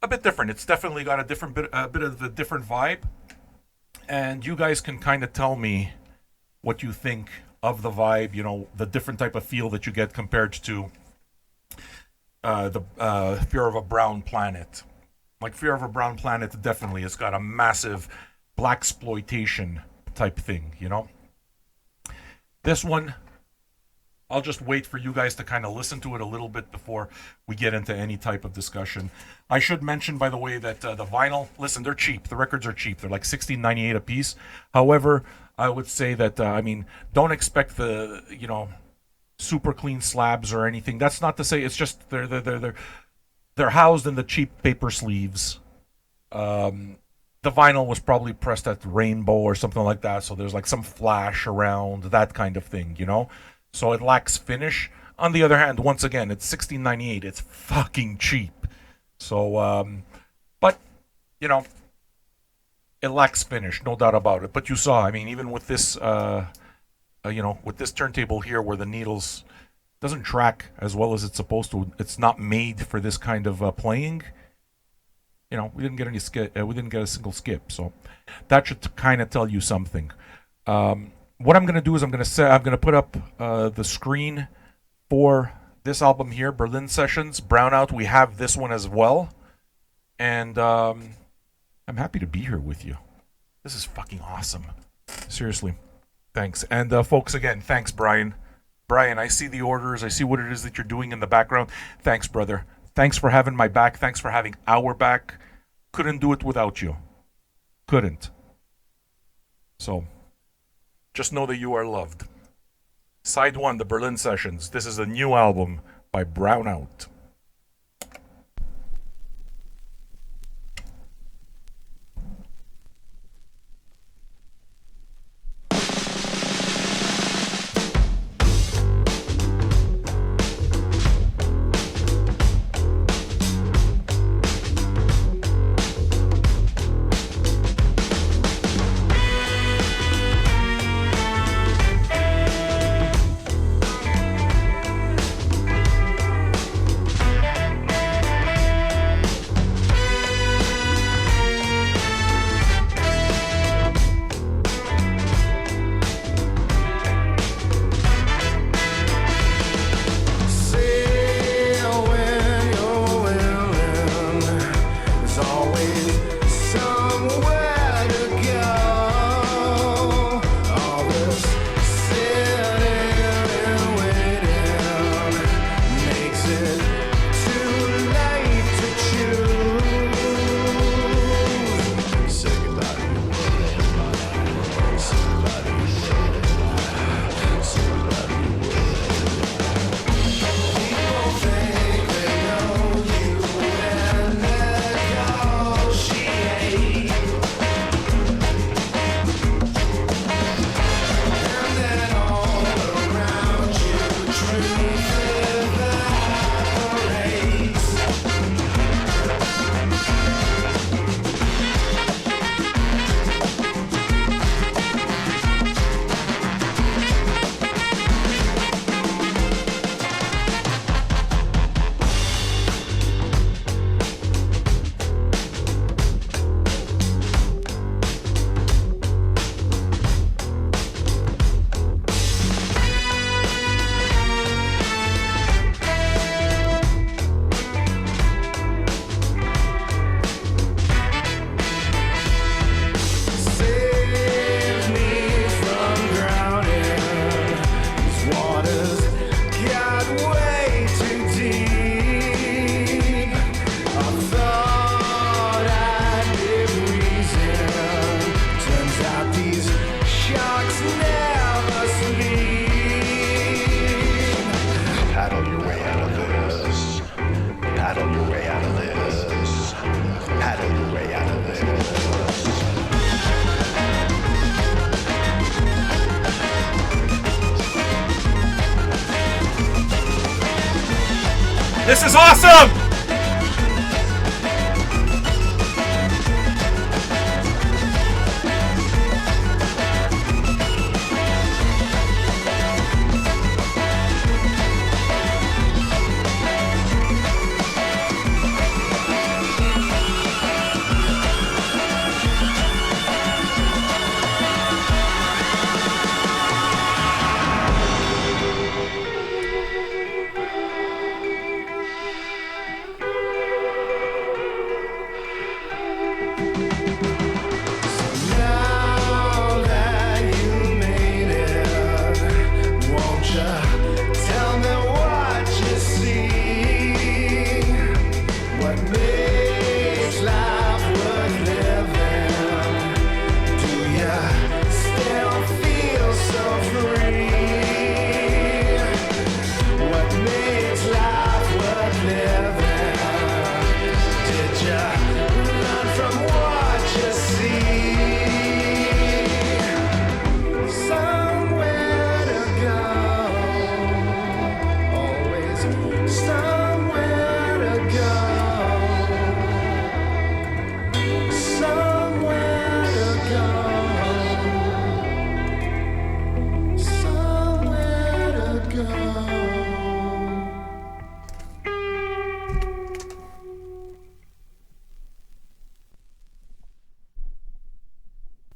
a bit different. It's definitely got a different bit of a different vibe, and you guys can kind of tell me what you think of the vibe, you know, the different type of feel that you get compared to the Fear of a Brown Planet. Like Fear of a Brown Planet definitely has got a massive blaxploitation type thing, you know. This one, I'll just wait for you guys to kind of listen to it a little bit before we get into any type of discussion. I should mention, by the way, that the vinyl, listen, they're cheap. The records are cheap. They're like $16.98 a piece. However, I would say that, I mean, don't expect the, you know, super clean slabs or anything. That's not to say, it's just they're housed in the cheap paper sleeves. The vinyl was probably pressed at rainbow or something like that, so there's like some flash around, that kind of thing, you know? So it lacks finish. On the other hand, once again, it's $16.98. It's fucking cheap. So, but, you know, it lacks finish, no doubt about it. But you saw, I mean, even with this, you know, with this turntable here where the needles doesn't track as well as it's supposed to, it's not made for this kind of playing. You know, we didn't get we didn't get a single skip. So that should kind of tell you something. What I'm going to do is I'm going to put up the screen for this album here, Berlin Sessions, Brownout. We have this one as well. And I'm happy to be here with you. This is fucking awesome. Seriously. Thanks. And folks, again, thanks, Brian. Brian, I see the orders. I see what it is that you're doing in the background. Thanks, brother. Thanks for having my back. Thanks for having our back. Couldn't do it without you. Couldn't. So, just know that you are loved. Side 1, the Berlin Sessions. This is a new album by Brownout. This is awesome!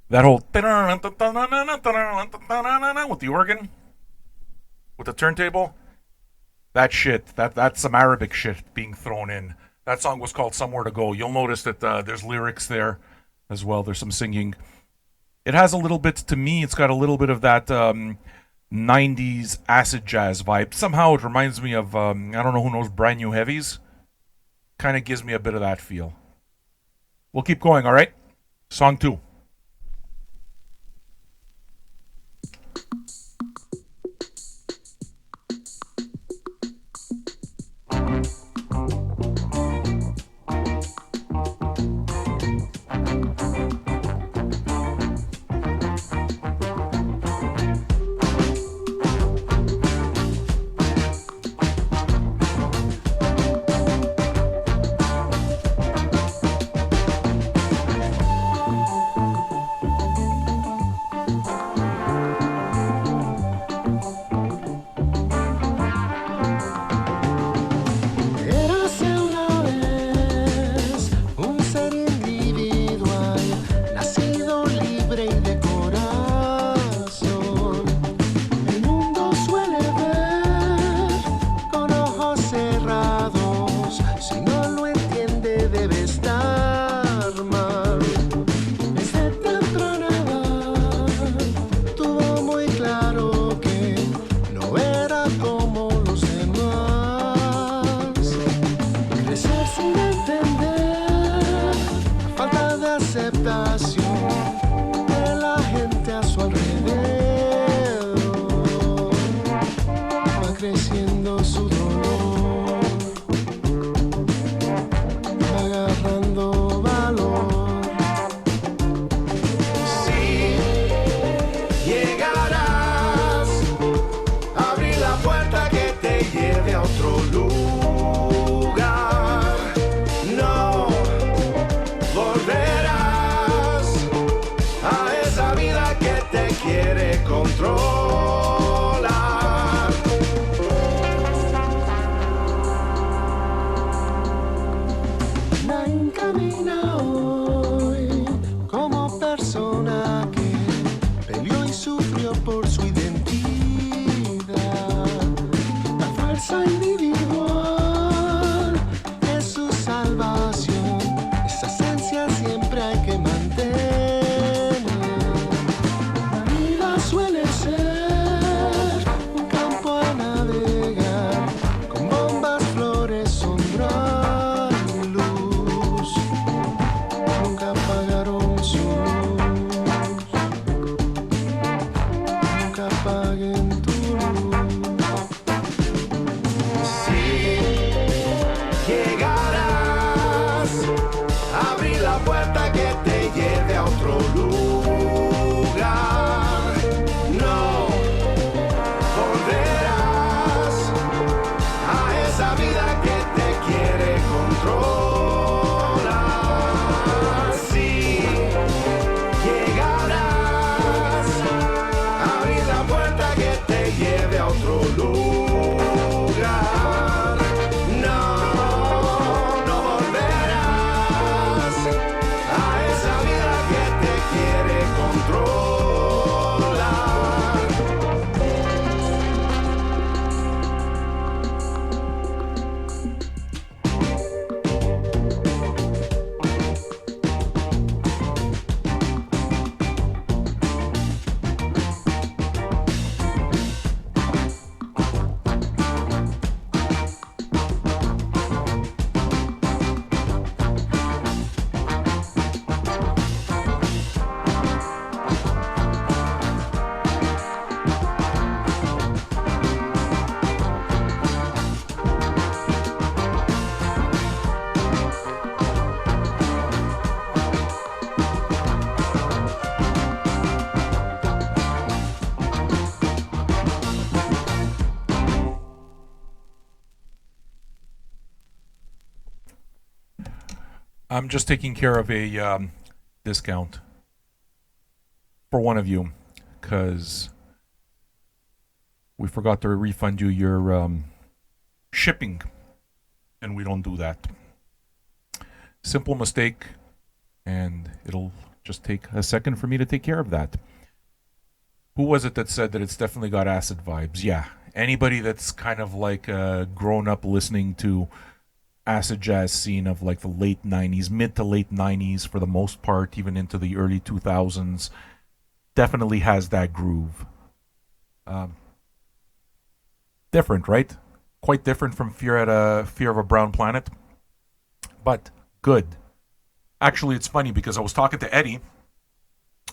That whole with the organ, with the turntable, that shit, that's some Arabic shit being thrown in. That song was called Somewhere to Go. You'll notice that there's lyrics there as well. There's some singing. It has a little bit, to me, it's got a little bit of that 90s acid jazz vibe. Somehow it reminds me of, I don't know who knows Brand New Heavies. Kind of gives me a bit of that feel. We'll keep going, all right? Song 2. Vida que I'm just taking care of a discount for one of you because we forgot to refund you your shipping, and we don't do that. Simple mistake, and it'll just take a second for me to take care of that. Who was it that said that it's definitely got acid vibes? Yeah, anybody that's kind of like grown up listening to acid jazz scene of like the late 90s, mid to late 90s for the most part, even into the early 2000s, definitely has that groove. Um, Different, right? Quite different from Fear of a Brown Planet, but good. Actually, it's funny because I was talking to Eddie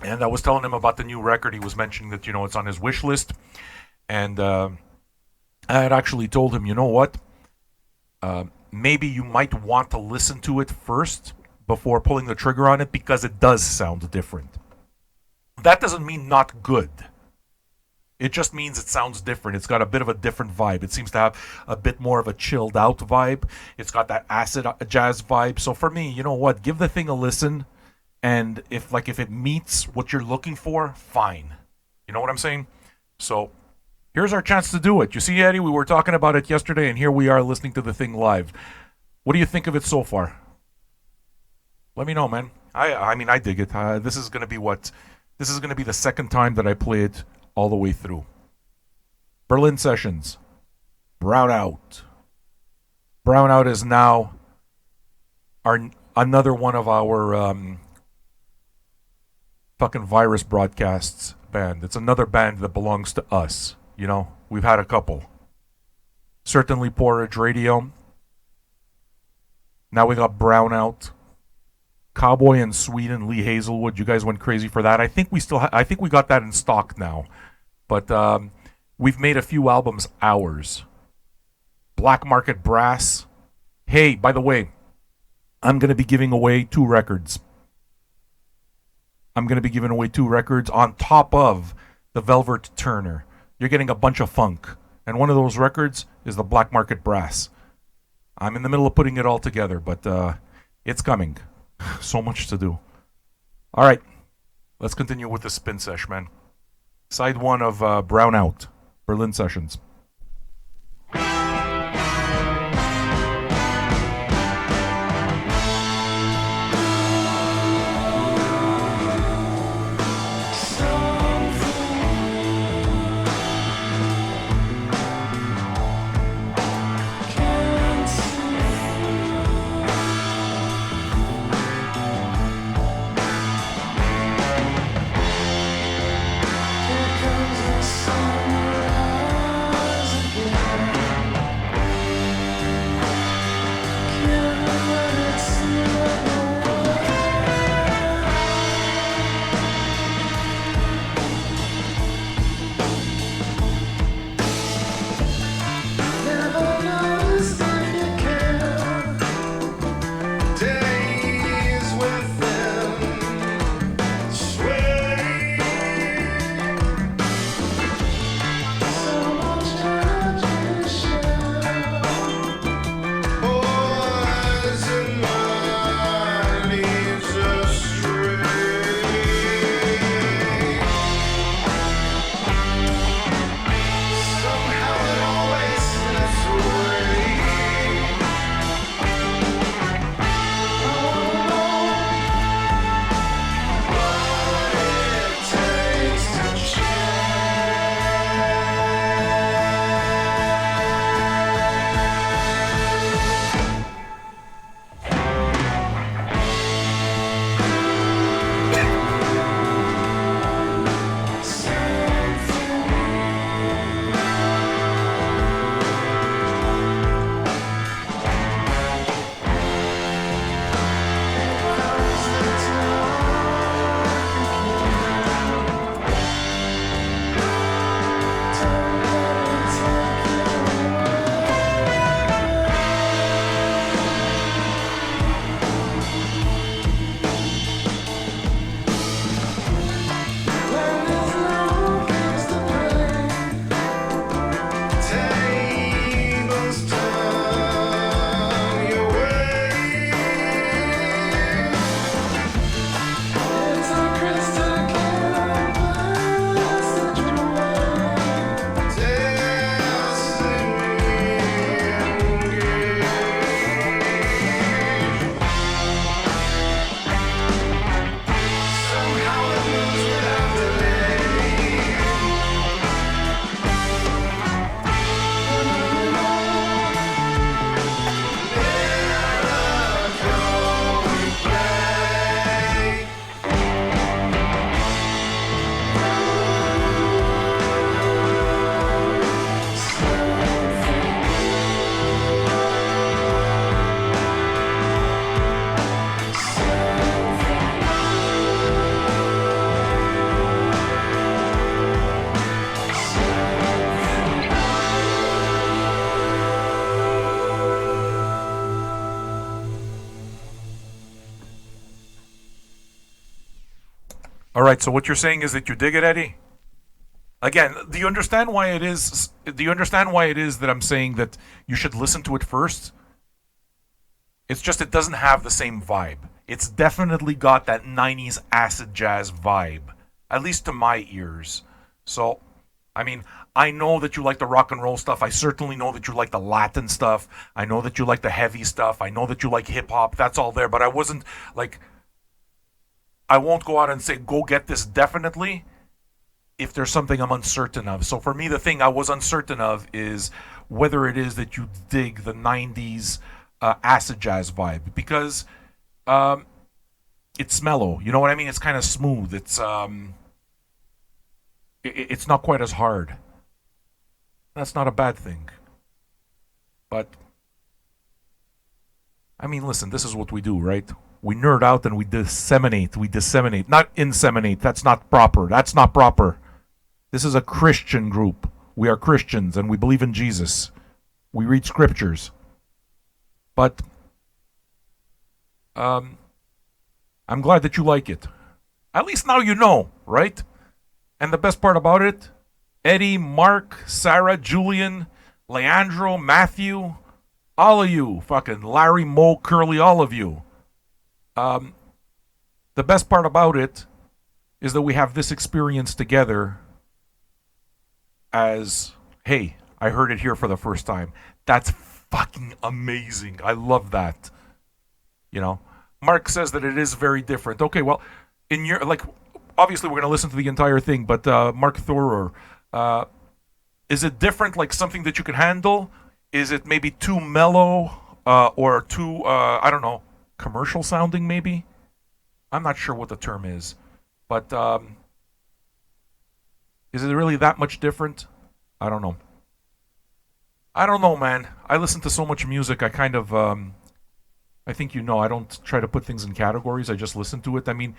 and I was telling him about the new record. He was mentioning that it's on his wish list, and I had actually told him, you know what? Maybe you might want to listen to it first before pulling the trigger on it because it does sound different. That doesn't mean not good. It just means it sounds different. It's got a bit of a different vibe. It seems to have a bit more of a chilled out vibe. It's got that acid jazz vibe. So for me, you know what? Give the thing a listen, and if it meets what you're looking for, fine. You know what I'm saying? So here's our chance to do it. You see, Eddie, we were talking about it yesterday, and here we are listening to the thing live. What do you think of it so far? Let me know, man. I mean, I dig it. This is gonna be what? This is gonna be the second time that I play it all the way through. Berlin Sessions. Brownout. Brownout is now another one of our fucking virus broadcasts band. It's another band that belongs to us. We've had a couple. Certainly Porridge Radio. Now we got Brownout. Cowboy in Sweden, Lee Hazelwood. You guys went crazy for that. I think I think we got that in stock now. But we've made a few albums ours. Black Market Brass. Hey, by the way, I'm going to be giving away 2 records. I'm going to be giving away 2 records on top of the Velvet Turner. You're getting a bunch of funk. And one of those records is the Black Market Brass. I'm in the middle of putting it all together, but it's coming. So much to do. All right, let's continue with the spin sesh, man. Side 1 of Brownout, Berlin Sessions. Sunrise. right. So what you're saying is that you dig it, Eddie? Again, do you understand why it is? Do you understand why it is that I'm saying that you should listen to it first? It's just it doesn't have the same vibe. It's definitely got that 90s acid jazz vibe, at least to my ears. So, I mean, I know that you like the rock and roll stuff. I certainly know that you like the Latin stuff. I know that you like the heavy stuff. I know that you like hip hop. That's all there. But I wasn't like, I won't go out and say, go get this definitely if there's something I'm uncertain of. So for me, the thing I was uncertain of is whether it is that you dig the 90s acid jazz vibe. Because it's mellow. You know what I mean? It's kind of smooth. It's not quite as hard. That's not a bad thing. But, I mean, listen, this is what we do, right? We nerd out and we disseminate. We disseminate. Not inseminate. That's not proper. That's not proper. This is a Christian group. We are Christians and we believe in Jesus. We read scriptures. But, I'm glad that you like it. At least now you know, right? And the best part about it, Eddie, Mark, Sarah, Julian, Leandro, Matthew, all of you, fucking Larry, Mo, Curly, all of you. The best part about it is that we have this experience together as, hey, I heard it here for the first time. That's fucking amazing. I love that. You know, Mark says that it is very different. Okay, well, in your, like, obviously we're going to listen to the entire thing, but Mark Thorer, is it different, like something that you can handle? Is it maybe too mellow or too, I don't know, commercial sounding maybe? I'm not sure what the term is. But is it really that much different? I don't know. I don't know, man. I listen to so much music, I kind of, I think you know, I don't try to put things in categories. I just listen to it. I mean,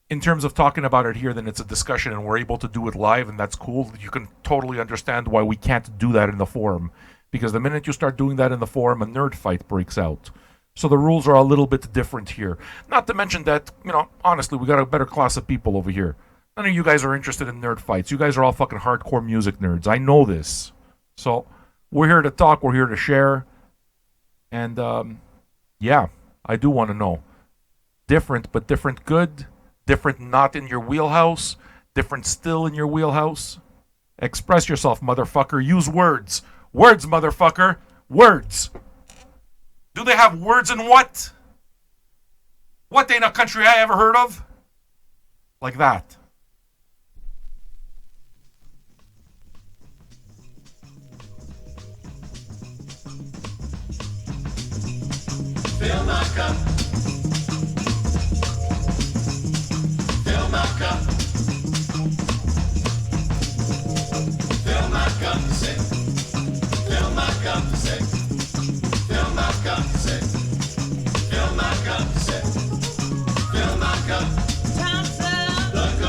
in terms of talking about it here, then it's a discussion and we're able to do it live, and that's cool. You can totally understand why we can't do that in the forum. Because the minute you start doing that in the forum, a nerd fight breaks out. So the rules are a little bit different here. Not to mention that, you know, honestly, we got a better class of people over here. None of you guys are interested in nerd fights. You guys are all fucking hardcore music nerds. I know this. So we're here to talk. We're here to share. And, yeah, I do want to know. Different, but different good. Different not in your wheelhouse. Different still in your wheelhouse. Express yourself, motherfucker. Use words. Words, motherfucker. Words. Do they have words in what? What ain't a country I ever heard of? Like that. Fill my cup. Fill my cup. Fill my cup to sip. Fill my cup to sip. Fill my cup to sip. Fill my cup to sip. Fill my cup. Look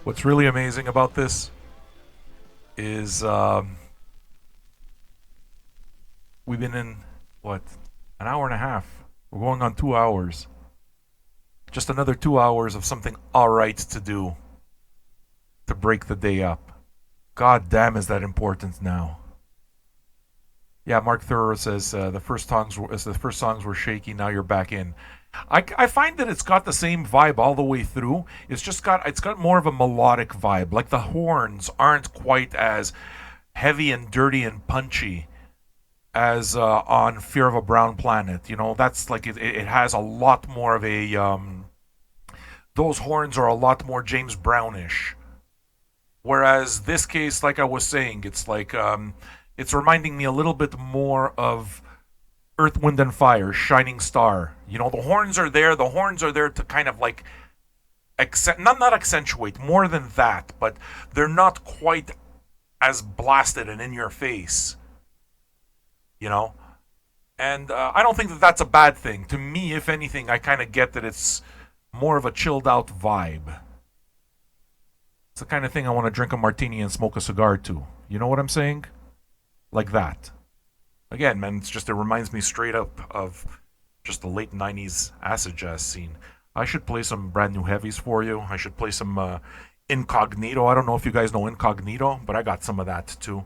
What's really amazing about this is we've been in, what, an hour and a half. We're going on 2 hours. Just another 2 hours of something alright to do to break the day up. God damn, is that important now. Yeah, Mark Thurrow says the first songs were shaky. Now you're back in. I find that it's got the same vibe all the way through. It's got more of a melodic vibe. Like the horns aren't quite as heavy and dirty and punchy as on Fear of a Brown Planet. You know, that's like it has a lot more of a those horns are a lot more James Brownish. Whereas this case, like I was saying, it's like it's reminding me a little bit more of Earth, Wind, and Fire, Shining Star. You know, the horns are there. The horns are there to kind of like not accentuate, more than that, but they're not quite as blasted and in your face. You know? And I don't think that that's a bad thing. To me, if anything, I kind of get that it's more of a chilled out vibe. It's the kind of thing I want to drink a martini and smoke a cigar to. You know what I'm saying? Like that. Again, man, it reminds me straight up of just the late 90s acid jazz scene. I should play some brand new heavies for you. I should play some Incognito. I don't know if you guys know Incognito, but I got some of that too.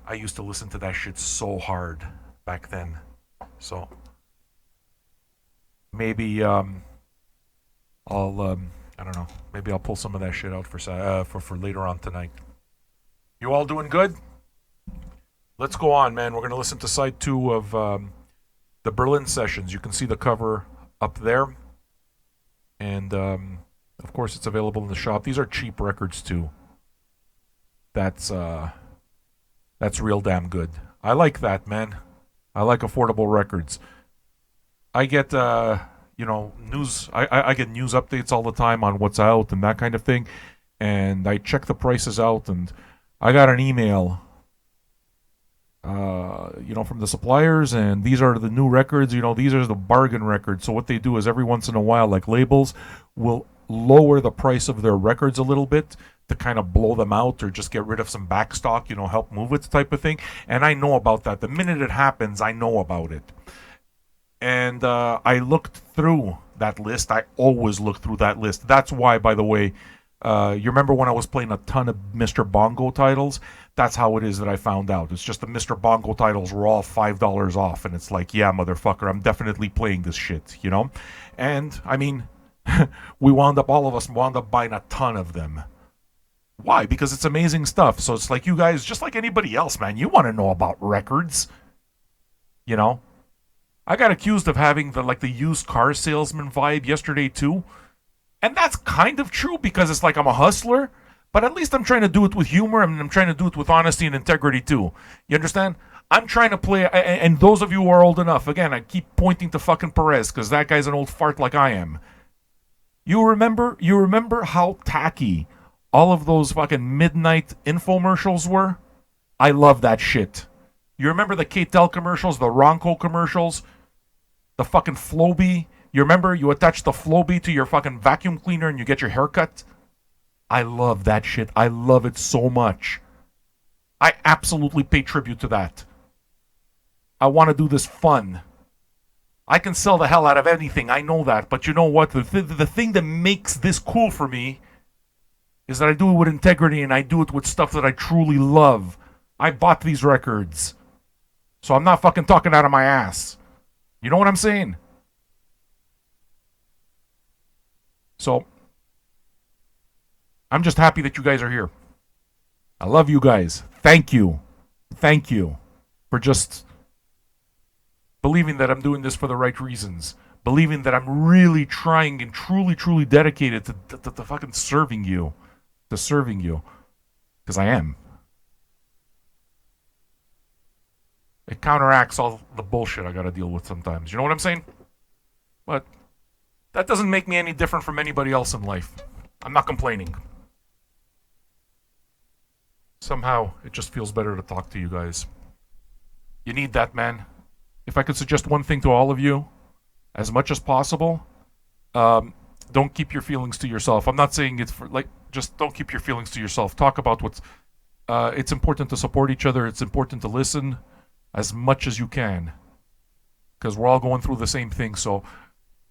I used to listen to that shit so hard back then. So maybe I'll I don't know. Maybe I'll pull some of that shit out for later on tonight. You all doing good? Let's go on, man. We're going to listen to side 2 of the Berlin Sessions. You can see the cover up there. And, of course, it's available in the shop. These are cheap records, too. That's real damn good. I like that, man. I like affordable records. I get, news. I get news updates all the time on what's out and that kind of thing. And I check the prices out. And I got an email from the suppliers, and these are the new records, these are the bargain records. So what they do is every once in a while, like labels will lower the price of their records a little bit to kind of blow them out or just get rid of some backstock, help move it type of thing. And I know about that. The minute it happens, I know about it. And I looked through that list. I always look through that list. That's why, by the way, you remember when I was playing a ton of Mr. Bongo titles? That's how it is that I found out. It's just the Mr. Bongo titles were all $5 off, and it's like, yeah, motherfucker, I'm definitely playing this shit, And, I mean, all of us wound up buying a ton of them. Why? Because it's amazing stuff. So it's like you guys, just like anybody else, man, you want to know about records. I got accused of having the used car salesman vibe yesterday, too. And that's kind of true because it's like I'm a hustler, but at least I'm trying to do it with humor and I'm trying to do it with honesty and integrity too. You understand? I'm trying to play, and those of you who are old enough, again, I keep pointing to fucking Perez because that guy's an old fart like I am. You remember how tacky all of those fucking midnight infomercials were? I love that shit. You remember the KTEL commercials, the Ronco commercials, the fucking Flowbee? You remember you attach the Flowbee to your fucking vacuum cleaner and you get your hair cut? I love that shit. I love it so much. I absolutely pay tribute to that. I want to do this fun. I can sell the hell out of anything. I know that. But you know what? The thing that makes this cool for me is that I do it with integrity and I do it with stuff that I truly love. I bought these records. So I'm not fucking talking out of my ass. You know what I'm saying? So, I'm just happy that you guys are here. I love you guys. Thank you. Thank you for just believing that I'm doing this for the right reasons. Believing that I'm really trying and truly, truly dedicated to fucking serving you. To serving you. Because I am. It counteracts all the bullshit I gotta deal with sometimes. You know what I'm saying? But that doesn't make me any different from anybody else in life. I'm not complaining. Somehow, it just feels better to talk to you guys. You need that, man. If I could suggest one thing to all of you, as much as possible, don't keep your feelings to yourself. I'm not saying it's for, Just don't keep your feelings to yourself. Talk about what's. It's important to support each other. It's important to listen as much as you can, because we're all going through the same thing. So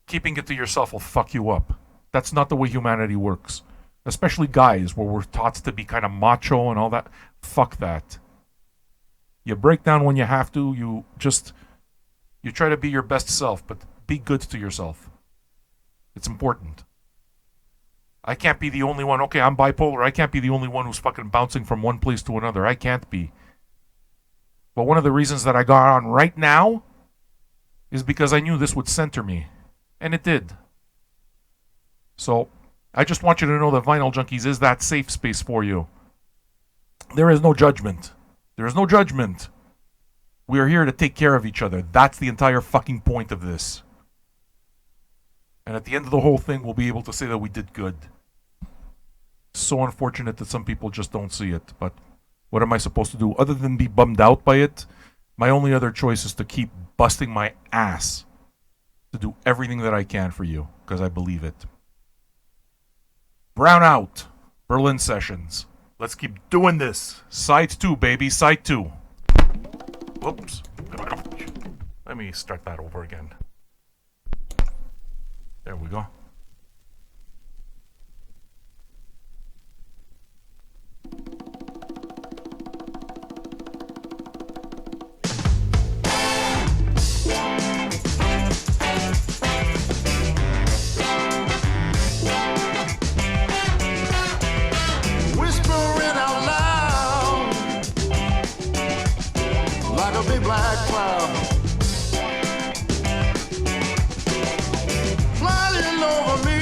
keeping it to yourself will fuck you up. That's not the way humanity works. Especially guys, where we're taught to be kind of macho and all that. Fuck that. You break down when you have to. You try to be your best self, but be good to yourself. It's important. I can't be the only one. Okay, I'm bipolar. I can't be the only one who's fucking bouncing from one place to another. I can't be. But one of the reasons that I got on right now is because I knew this would center me. And it did. So, I just want you to know that Vinyl Junkies is that safe space for you. There is no judgment. There is no judgment. We are here to take care of each other. That's the entire fucking point of this. And at the end of the whole thing, we'll be able to say that we did good. So unfortunate that some people just don't see it. But what am I supposed to do? Other than be bummed out by it, my only other choice is to keep busting my ass to do everything that I can for you, because I believe it. Brownout, Berlin Sessions. Let's keep doing this. Side 2, baby. Side 2. Whoops. Let me start that over again. There we go. Whispering out loud like a big black cloud, flying over me,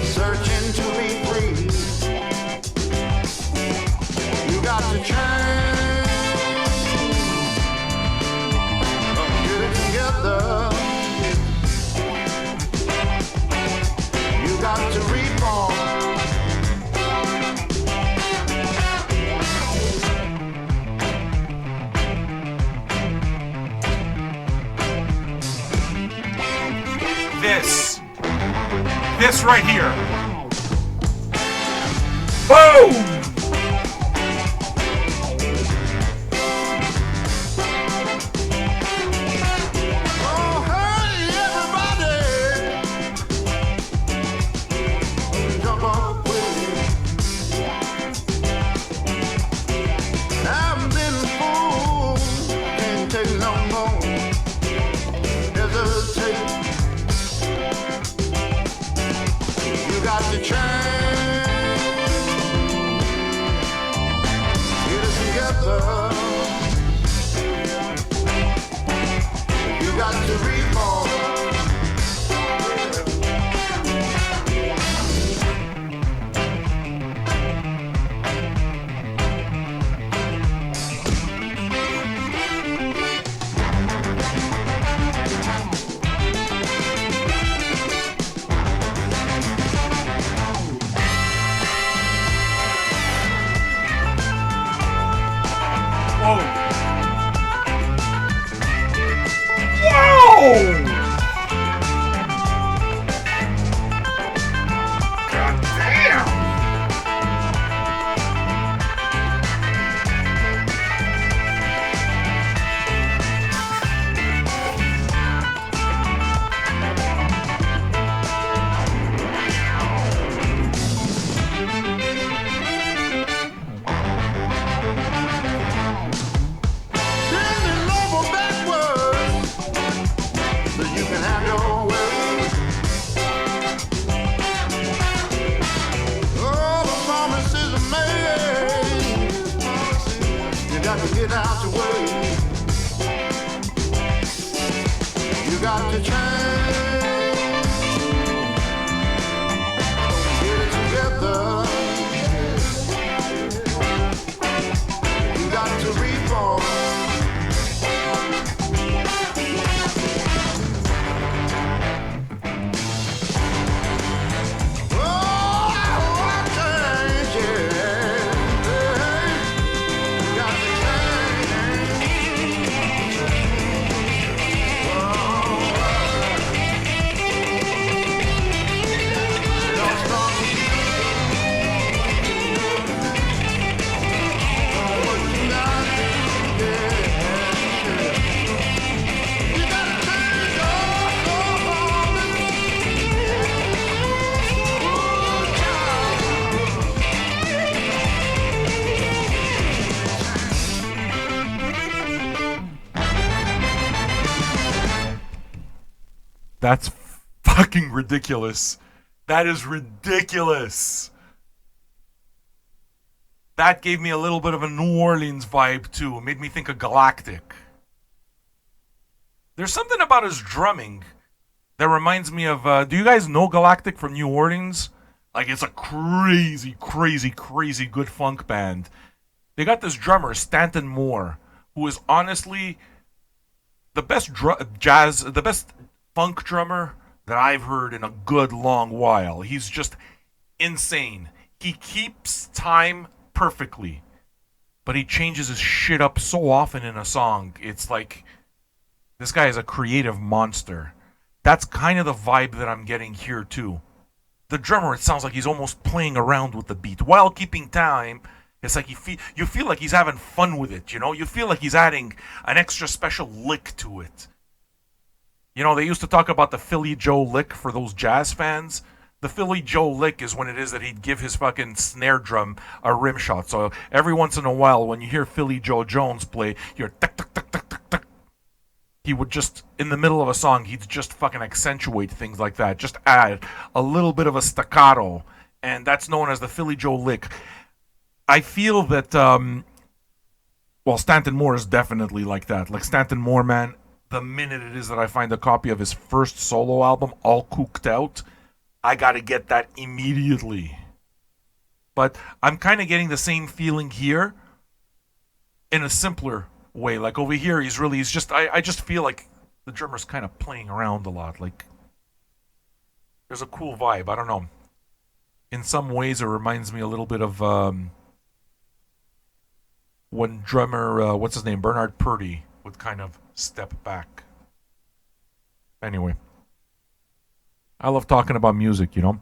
searching to be free. You got to change, get it together. You got to reform. This right here. Boom! Oh, hey, everybody, jump up with me. I've been fooled, can't take no more. Hesitate. You got to change. Get it together. You got to reform. Whoa! Whoa! God damn! Bending over backwards so you can have your way. All the promises are made. You got to get out your way. You got to change. Get it together. You got to reform. That's fucking ridiculous. That is ridiculous. That gave me a little bit of a New Orleans vibe too. It made me think of Galactic. There's something about his drumming that reminds me of. Do you guys know Galactic from New Orleans? Like, it's a crazy, crazy, crazy good funk band. They got this drummer, Stanton Moore, who is honestly the best the best funk drummer that I've heard in a good long while. He's just insane. He keeps time perfectly, but he changes his shit up so often in a song. It's like, this guy is a creative monster. That's kind of the vibe that I'm getting here too. The drummer, it sounds like he's almost playing around with the beat while keeping time. It's like you feel like he's having fun with it, you know? You feel like he's adding an extra special lick to it. You know, they used to talk about the Philly Joe lick for those jazz fans. The Philly Joe lick is when it is that he'd give his fucking snare drum a rim shot. So every once in a while, when you hear Philly Joe Jones play, you're tuck, tuck, tuck, tuck, tuck, tuck. He would just, in the middle of a song, he'd just fucking accentuate things like that. Just add a little bit of a staccato. And that's known as the Philly Joe lick. I feel that, well, Stanton Moore is definitely like that. Like, Stanton Moore, man, the minute it is that I find a copy of his first solo album, All Cooked Out, I gotta get that immediately. But I'm kind of getting the same feeling here in a simpler way. Like, over here, I just feel like the drummer's kind of playing around a lot. Like, there's a cool vibe. I don't know. In some ways, it reminds me a little bit of when drummer, what's his name, Bernard Purdie would kind of step back. Anyway, I love talking about music, you know.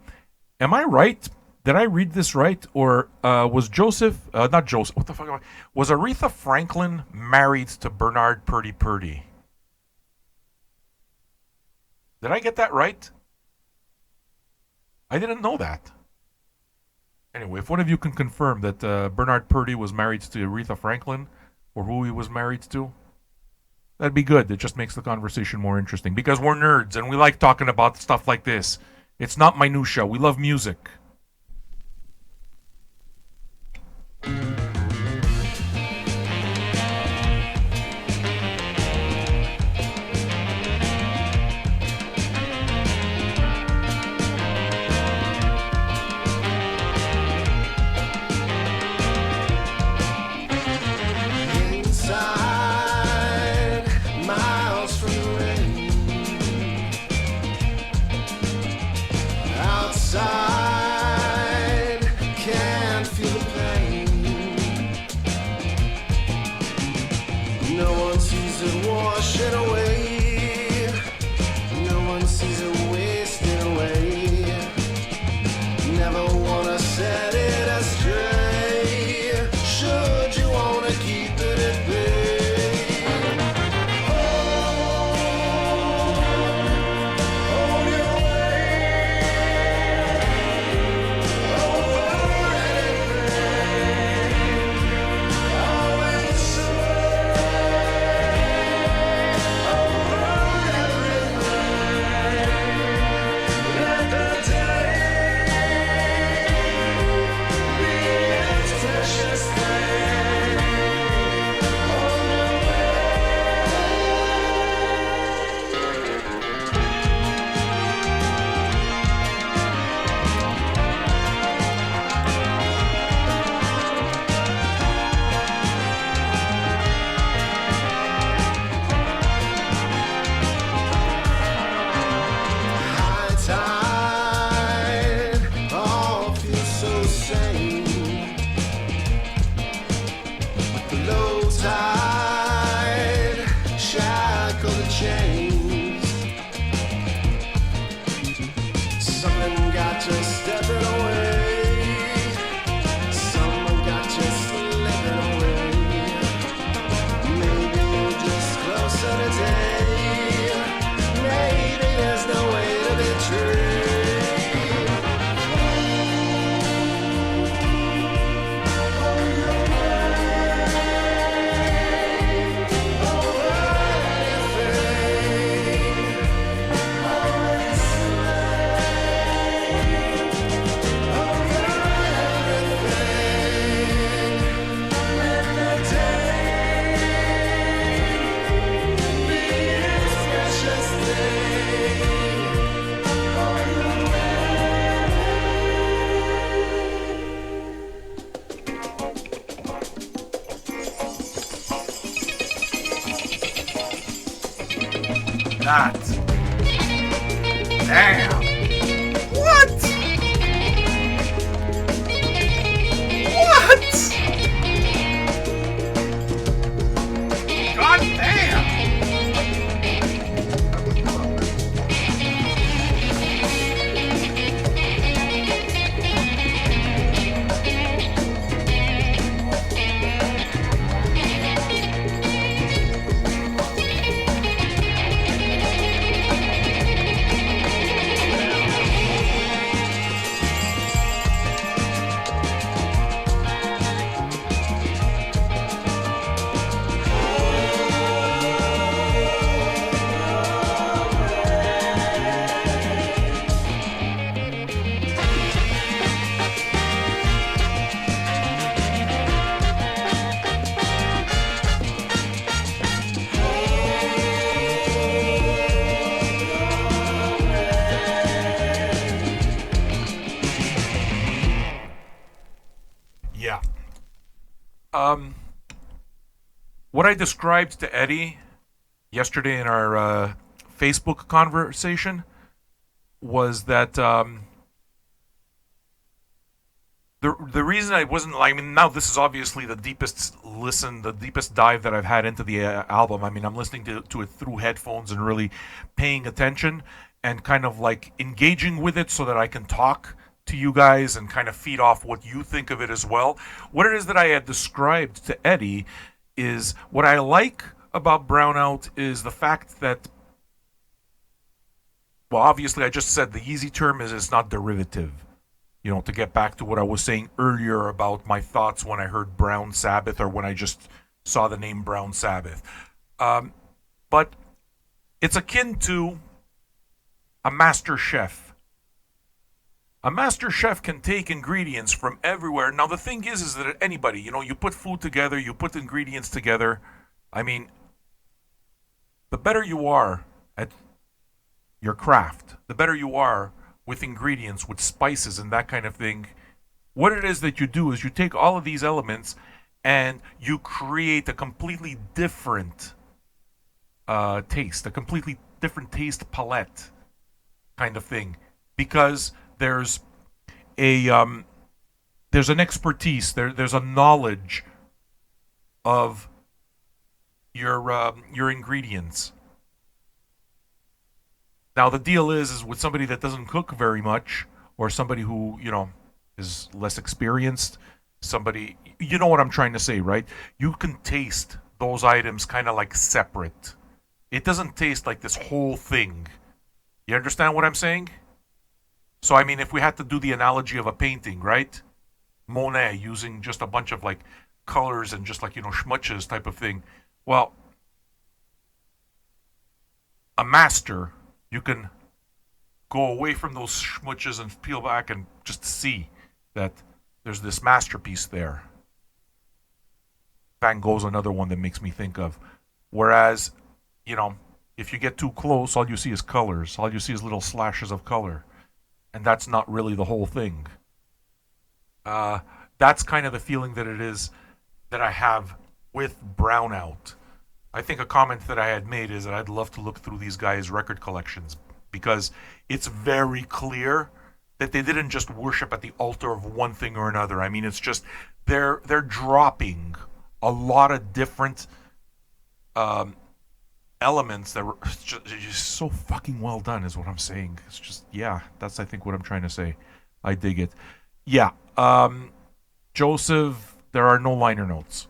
Am I right? Did I read this right? Or was not Joseph, what the fuck am I? Was Aretha Franklin married to Bernard Purdie? Did I get that right? I didn't know that. Anyway, if one of you can confirm that Bernard Purdie was married to Aretha Franklin, or who he was married to, that'd be good. It just makes the conversation more interesting. Because we're nerds, and we like talking about stuff like this. It's not minutia. We love music. that. Damn. What? What? God damn. Yeah. What I described to Eddie yesterday in our Facebook conversation was that the reason I wasn't, I mean, now this is obviously the deepest listen, the deepest dive that I've had into the album. I mean, I'm listening to it through headphones and really paying attention and kind of like engaging with it so that I can talk to you guys and kind of feed off what you think of it as well. What it is that I had described to Eddie is what I like about Brownout is the fact that, well, obviously I just said the easy term is it's not derivative. You know, to get back to what I was saying earlier about my thoughts when I heard Brown Sabbath or when I just saw the name Brown Sabbath. But it's akin to a master chef. A master chef can take ingredients from everywhere. Now, the thing is that anybody, you know, you put food together, you put ingredients together. I mean, the better you are at your craft, the better you are with ingredients, with spices and that kind of thing. What it is that you do is you take all of these elements and you create a completely different taste, a completely different taste palette kind of thing, because there's an expertise, there's a knowledge of your ingredients. Now the deal is with somebody that doesn't cook very much, or somebody who, you know, is less experienced, somebody, you know what I'm trying to say, right? You can taste those items kind of like separate. It doesn't taste like this whole thing. You understand what I'm saying? So I mean, if we had to do the analogy of a painting, right? Monet using just a bunch of like colors and just like, you know, schmutches type of thing. Well, a master, you can go away from those schmutches and peel back and just see that there's this masterpiece there. Van Gogh's another one that makes me think of. Whereas, you know, if you get too close, all you see is colors. All you see is little slashes of color. And that's not really the whole thing. That's kind of the feeling that it is that I have with Brownout. I think a comment that I had made is that I'd love to look through these guys' record collections, because it's very clear that they didn't just worship at the altar of one thing or another. I mean, it's just they're dropping a lot of different elements that were just so fucking well done, is what I'm saying. It's just, yeah, that's I think what I'm trying to say. I dig it. Yeah, Joseph, there are no liner notes.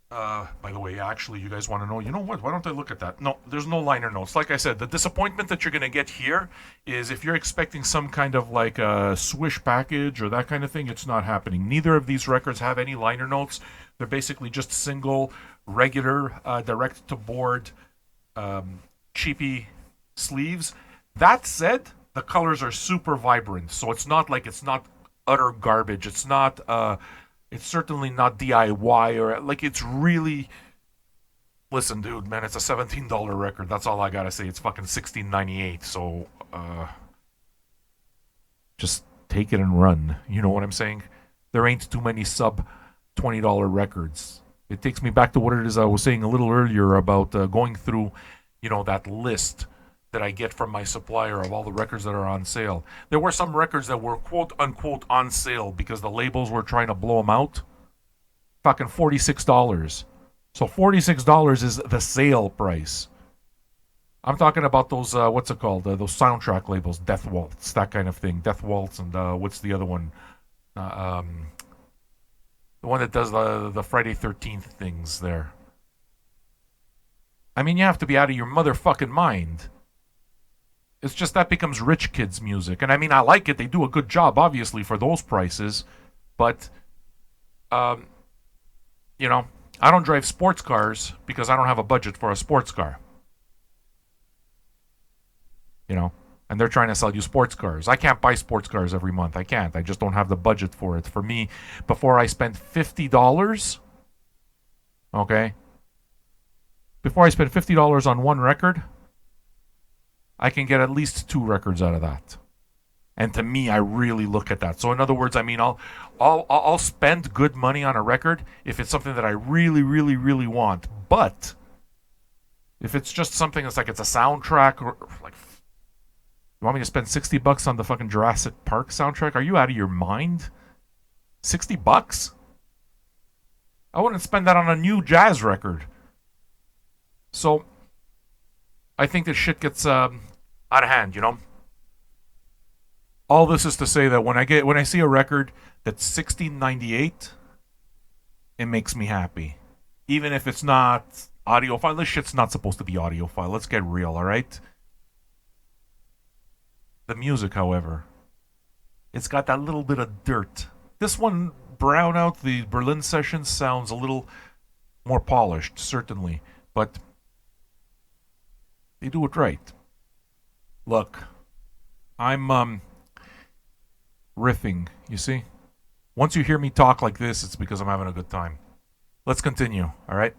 By the way, yeah, actually, you guys want to know, you know what? Why don't I look at that? No, there's no liner notes. Like I said, the disappointment that you're going to get here is if you're expecting some kind of like a swish package or that kind of thing, it's not happening. Neither of these records have any liner notes. They're basically just single, regular, direct-to-board, cheapy sleeves. That said, the colors are super vibrant, so it's not like it's not utter garbage. It's not... it's certainly not DIY or like it's really. Listen, dude, man, it's a $17 record. That's all I gotta say. It's fucking $16.98. So, just take it and run. You know what I'm saying? There ain't too many sub $20 records. It takes me back to what it is I was saying a little earlier about going through that list that I get from my supplier of all the records that are on sale. There were some records that were quote unquote on sale because the labels were trying to blow them out. Fucking $46. So $46 is the sale price. I'm talking about those, what's it called? Those soundtrack labels, Death Waltz, that kind of thing. Death Waltz, and what's the other one? The one that does the Friday 13th things there. I mean, you have to be out of your motherfucking mind. It's just that becomes rich kids' music. And I mean, I like it. They do a good job, obviously, for those prices. But, I don't drive sports cars because I don't have a budget for a sports car. And they're trying to sell you sports cars. I can't buy sports cars every month. I can't. I just don't have the budget for it. For me, before I spend $50, okay? Before I spend $50 on one record, I can get at least 2 records out of that. And to me, I really look at that. So in other words, I mean, I'll spend good money on a record if it's something that I really, really, really want. But if it's just something that's like it's a soundtrack, or like, you want me to spend $60 on the fucking Jurassic Park soundtrack? Are you out of your mind? $60? I wouldn't spend that on a new jazz record. So I think this shit gets out of hand, All this is to say that when I see a record that's $16.98, it makes me happy. Even if it's not audiophile. This shit's not supposed to be audiophile. Let's get real, all right? The music, however, it's got that little bit of dirt. This one, Brownout, the Berlin session, sounds a little more polished, certainly. But they do it right. Look, I'm riffing, you see? Once you hear me talk like this, it's because I'm having a good time. Let's continue, all right?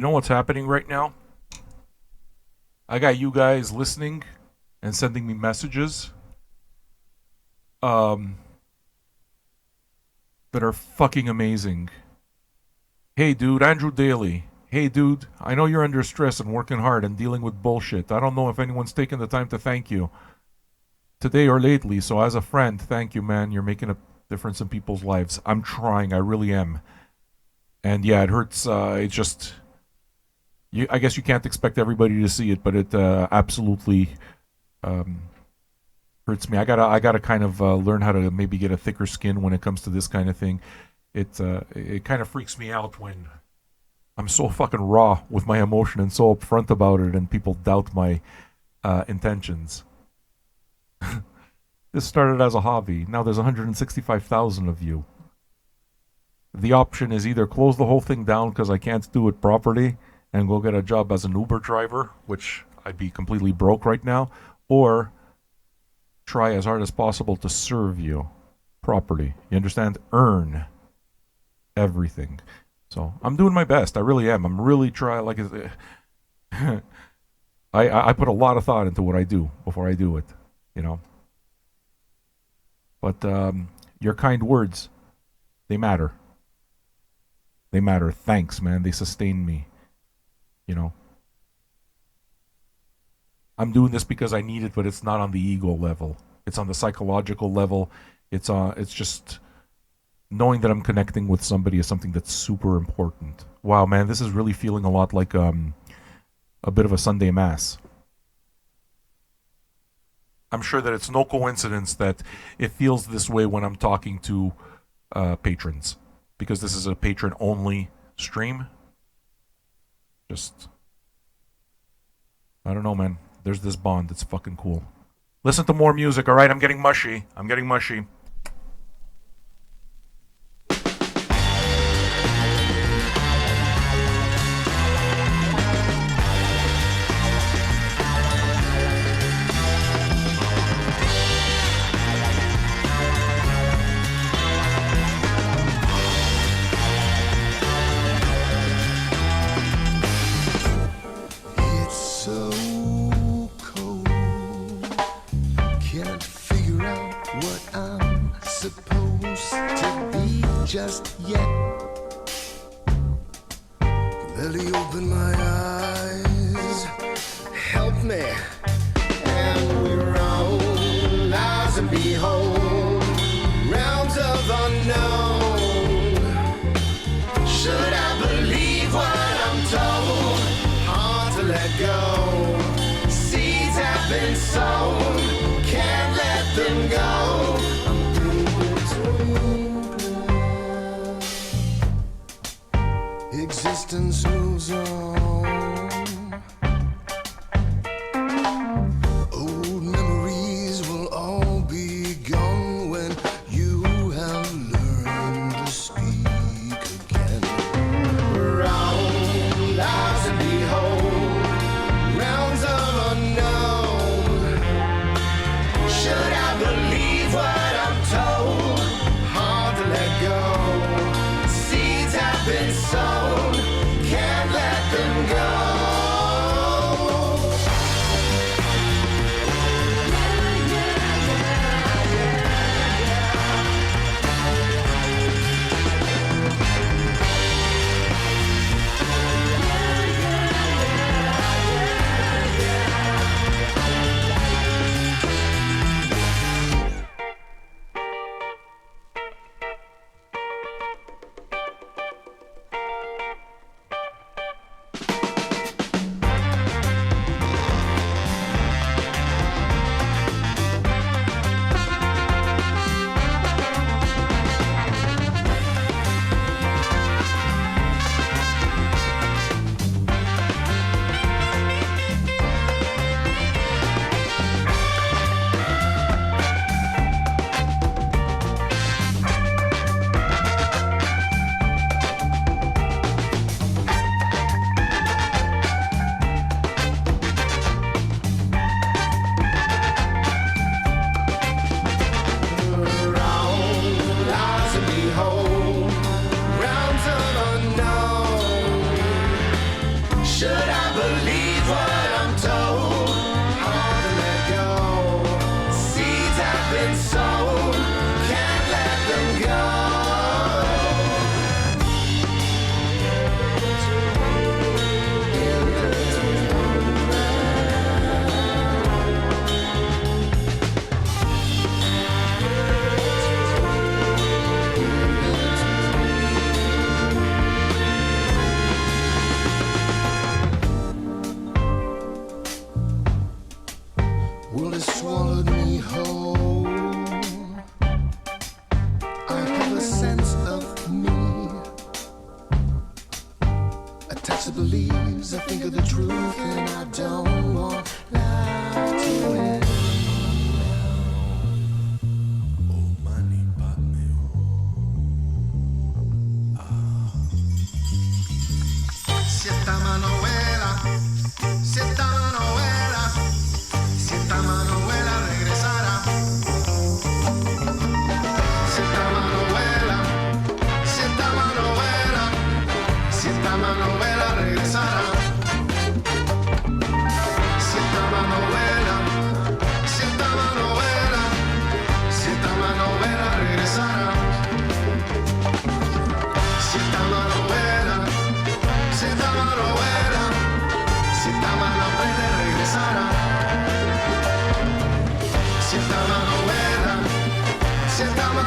know what's happening right now? I got you guys listening and sending me messages that are fucking amazing. Hey dude, Andrew Daly. Hey dude, I know you're under stress and working hard and dealing with bullshit. I don't know if anyone's taken the time to thank you today or lately, so as a friend, thank you, man. You're making a difference in people's lives. I'm trying, I really am. And yeah, it hurts. It's just, I guess you can't expect everybody to see it, but it absolutely hurts me. I gotta kind of learn how to maybe get a thicker skin when it comes to this kind of thing. It kind of freaks me out when I'm so fucking raw with my emotion and so upfront about it, and people doubt my intentions. This started as a hobby. Now there's 165,000 of you. The option is either close the whole thing down because I can't do it properly and go get a job as an Uber driver, which I'd be completely broke right now, or try as hard as possible to serve you properly. You understand? Earn everything. So I'm doing my best. I really am. I'm really trying. Like, I put a lot of thought into what I do before I do it. You know. But your kind words, they matter. They matter. Thanks, man. They sustain me. You know. I'm doing this because I need it, but it's not on the ego level. It's on the psychological level. It's just knowing that I'm connecting with somebody is something that's super important. Wow, man, this is really feeling a lot like a bit of a Sunday Mass. I'm sure that it's no coincidence that it feels this way when I'm talking to patrons, because this is a patron-only stream. Just, I don't know, man. There's this bond. It's fucking cool. Listen to more music, all right? I'm getting mushy. It's so cold. Can't figure out what I'm supposed to be just yet. Let me open my eyes. Help me. And we roll, eyes and behold, realms of unknown. Should I believe what I'm told? Hard to let go. Seeds have been sown, can't let them go. I'm through between plans. Existence moves on. Old memories will all be gone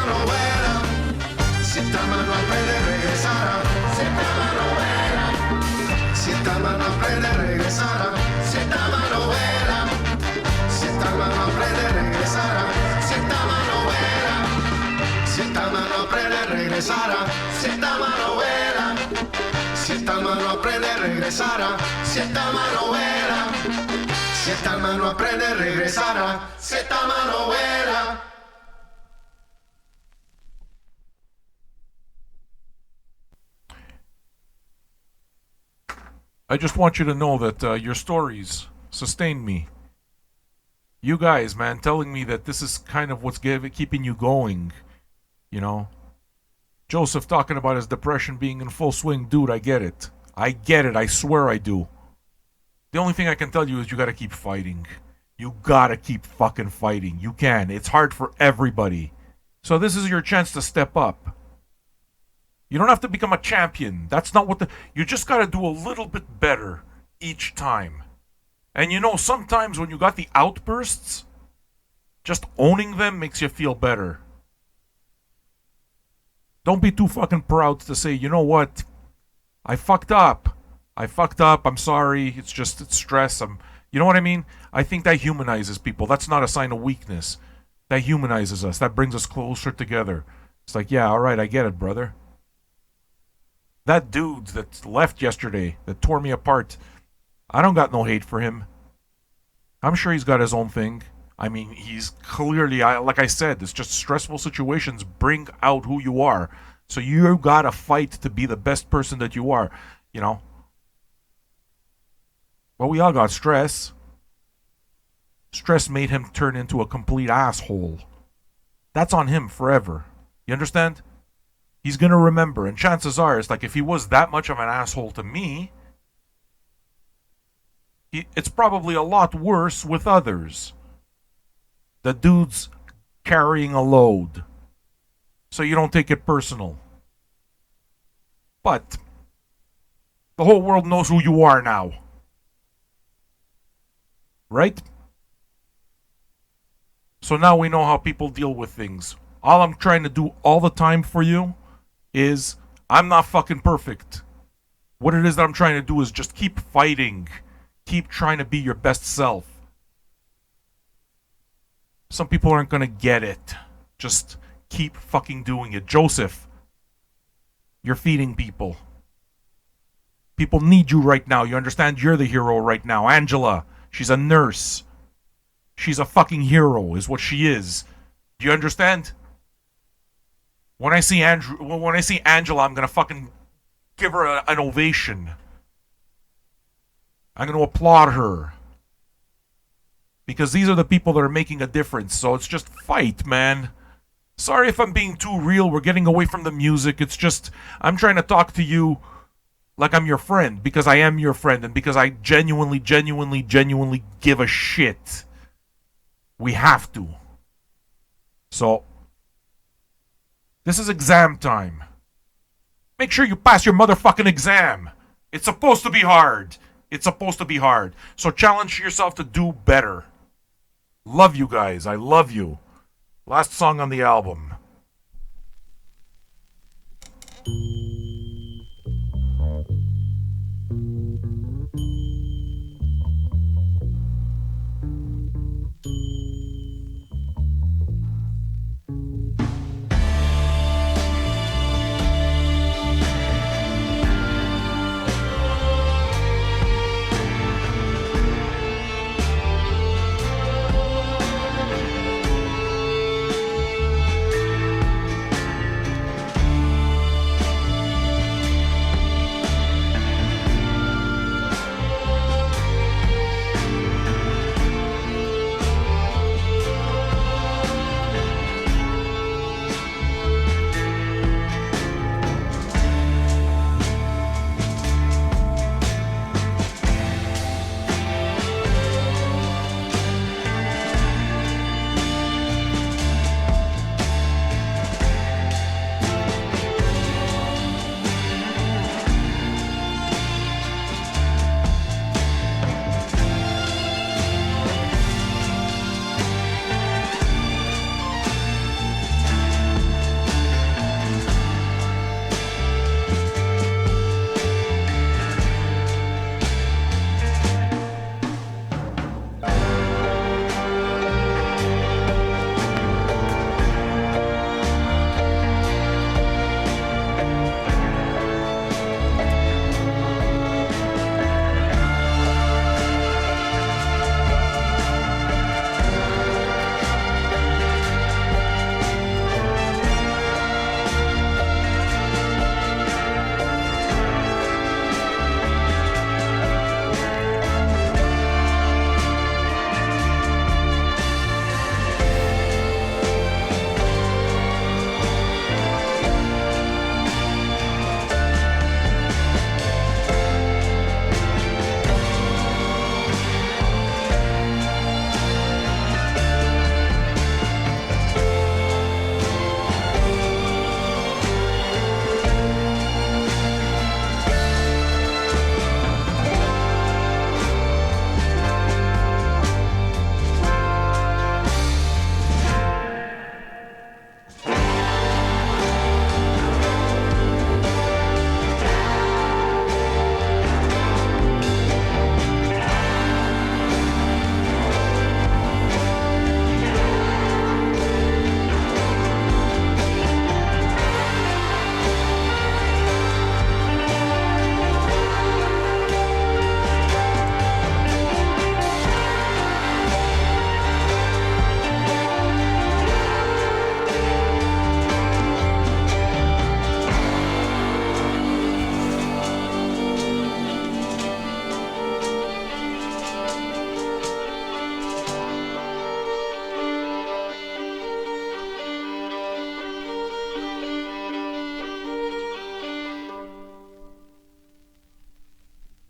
mano vuela, si esta mano aprende regresará, si esta mano vuela, si esta mano aprende regresará, si esta mano vuela, si esta mano aprende regresará, si esta mano vuela, si esta mano aprende regresará, si esta mano vuela, si esta mano aprende regresará, si esta mano vuela, si esta mano aprende regresará, si esta mano vuela. I just want you to know that your stories sustained me. You guys, man, telling me that this is kind of what's keeping you going. You know? Joseph talking about his depression being in full swing. Dude, I get it. I get it. I swear I do. The only thing I can tell you is you gotta keep fighting. You gotta keep fucking fighting. You can. It's hard for everybody. So this is your chance to step up. You don't have to become a champion. That's not what you just gotta do a little bit better each time. And you know, sometimes when you got the outbursts, just owning them makes you feel better. Don't be too fucking proud to say, you know what? I fucked up. I'm sorry. It's stress. You know what I mean? I think that humanizes people. That's not a sign of weakness. That humanizes us. That brings us closer together. It's like, yeah, all right, I get it, brother. That dude that left yesterday, that tore me apart, I don't got no hate for him. I'm sure he's got his own thing. I mean, he's clearly, like I said, it's just stressful situations bring out who you are. So you gotta fight to be the best person that you are, you know. Well, we all got stress. Stress made him turn into a complete asshole. That's on him forever. You understand? He's gonna remember, and chances are, it's like if he was that much of an asshole to me, it's probably a lot worse with others. The dude's carrying a load. So you don't take it personal. But the whole world knows who you are now. Right? So now we know how people deal with things. All I'm trying to do all the time for you is I'm not fucking perfect. What it is that I'm trying to do is just keep fighting. Keep trying to be your best self. Some people aren't gonna get it. Just keep fucking doing it. Joseph, you're feeding people. People need you right now. You understand? You're the hero right now. Angela, she's a nurse. She's a fucking hero, is what she is. Do you understand? When I see Angela, I'm gonna fucking give her an ovation. I'm gonna applaud her. Because these are the people that are making a difference. So it's just fight, man. Sorry if I'm being too real. We're getting away from the music. It's just, I'm trying to talk to you like I'm your friend. Because I am your friend. And because I genuinely give a shit. We have to. So, this is exam time. Make sure you pass your motherfucking exam. It's supposed to be hard. It's supposed to be hard. So challenge yourself to do better. Love you guys. I love you. Last song on the album.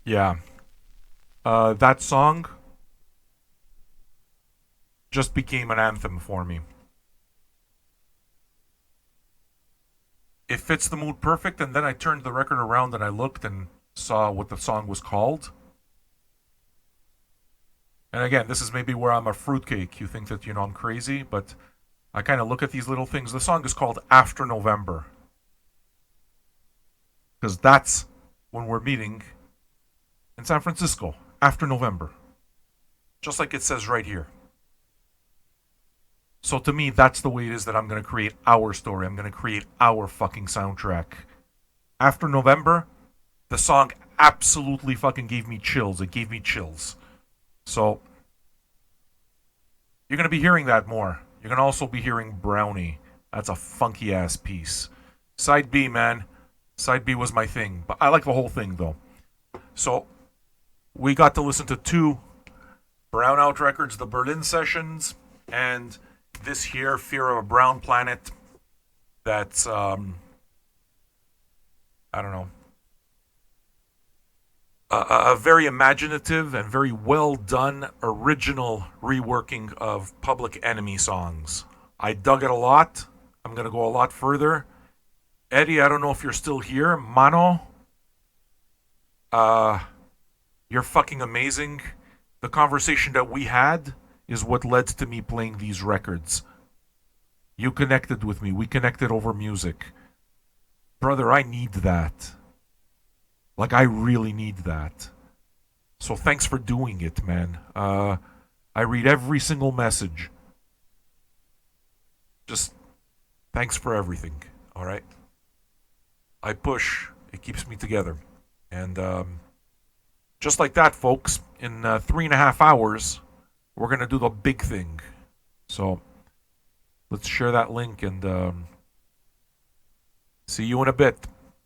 Yeah. That song just became an anthem for me. It fits the mood perfect, and then I turned the record around and I looked and saw what the song was called. And again, this is maybe where I'm a fruitcake. You think that, I'm crazy, but I kind of look at these little things. The song is called After November. Because that's when we're meeting in San Francisco, after November. Just like it says right here. So to me, that's the way it is that I'm going to create our story. I'm going to create our fucking soundtrack. After November, the song absolutely fucking gave me chills. It gave me chills. So, you're going to be hearing that more. You're going to also be hearing Brownie. That's a funky ass piece. Side B, man. Side B was my thing. But I like the whole thing, though. So, we got to listen to 2 Brownout records, the Berlin Sessions, and this here, Fear of a Brown Planet. That's, I don't know. A very imaginative and very well done original reworking of Public Enemy songs. I dug it a lot. I'm going to go a lot further. Eddie, I don't know if you're still here. Mano, you're fucking amazing. The conversation that we had is what led to me playing these records. You connected with me. We connected over music. Brother, I need that. Like, I really need that. So thanks for doing it, man. I read every single message. Just thanks for everything, all right? I push. It keeps me together. And just like that, folks, in 3.5 hours, we're going to do the big thing. So let's share that link and see you in a bit.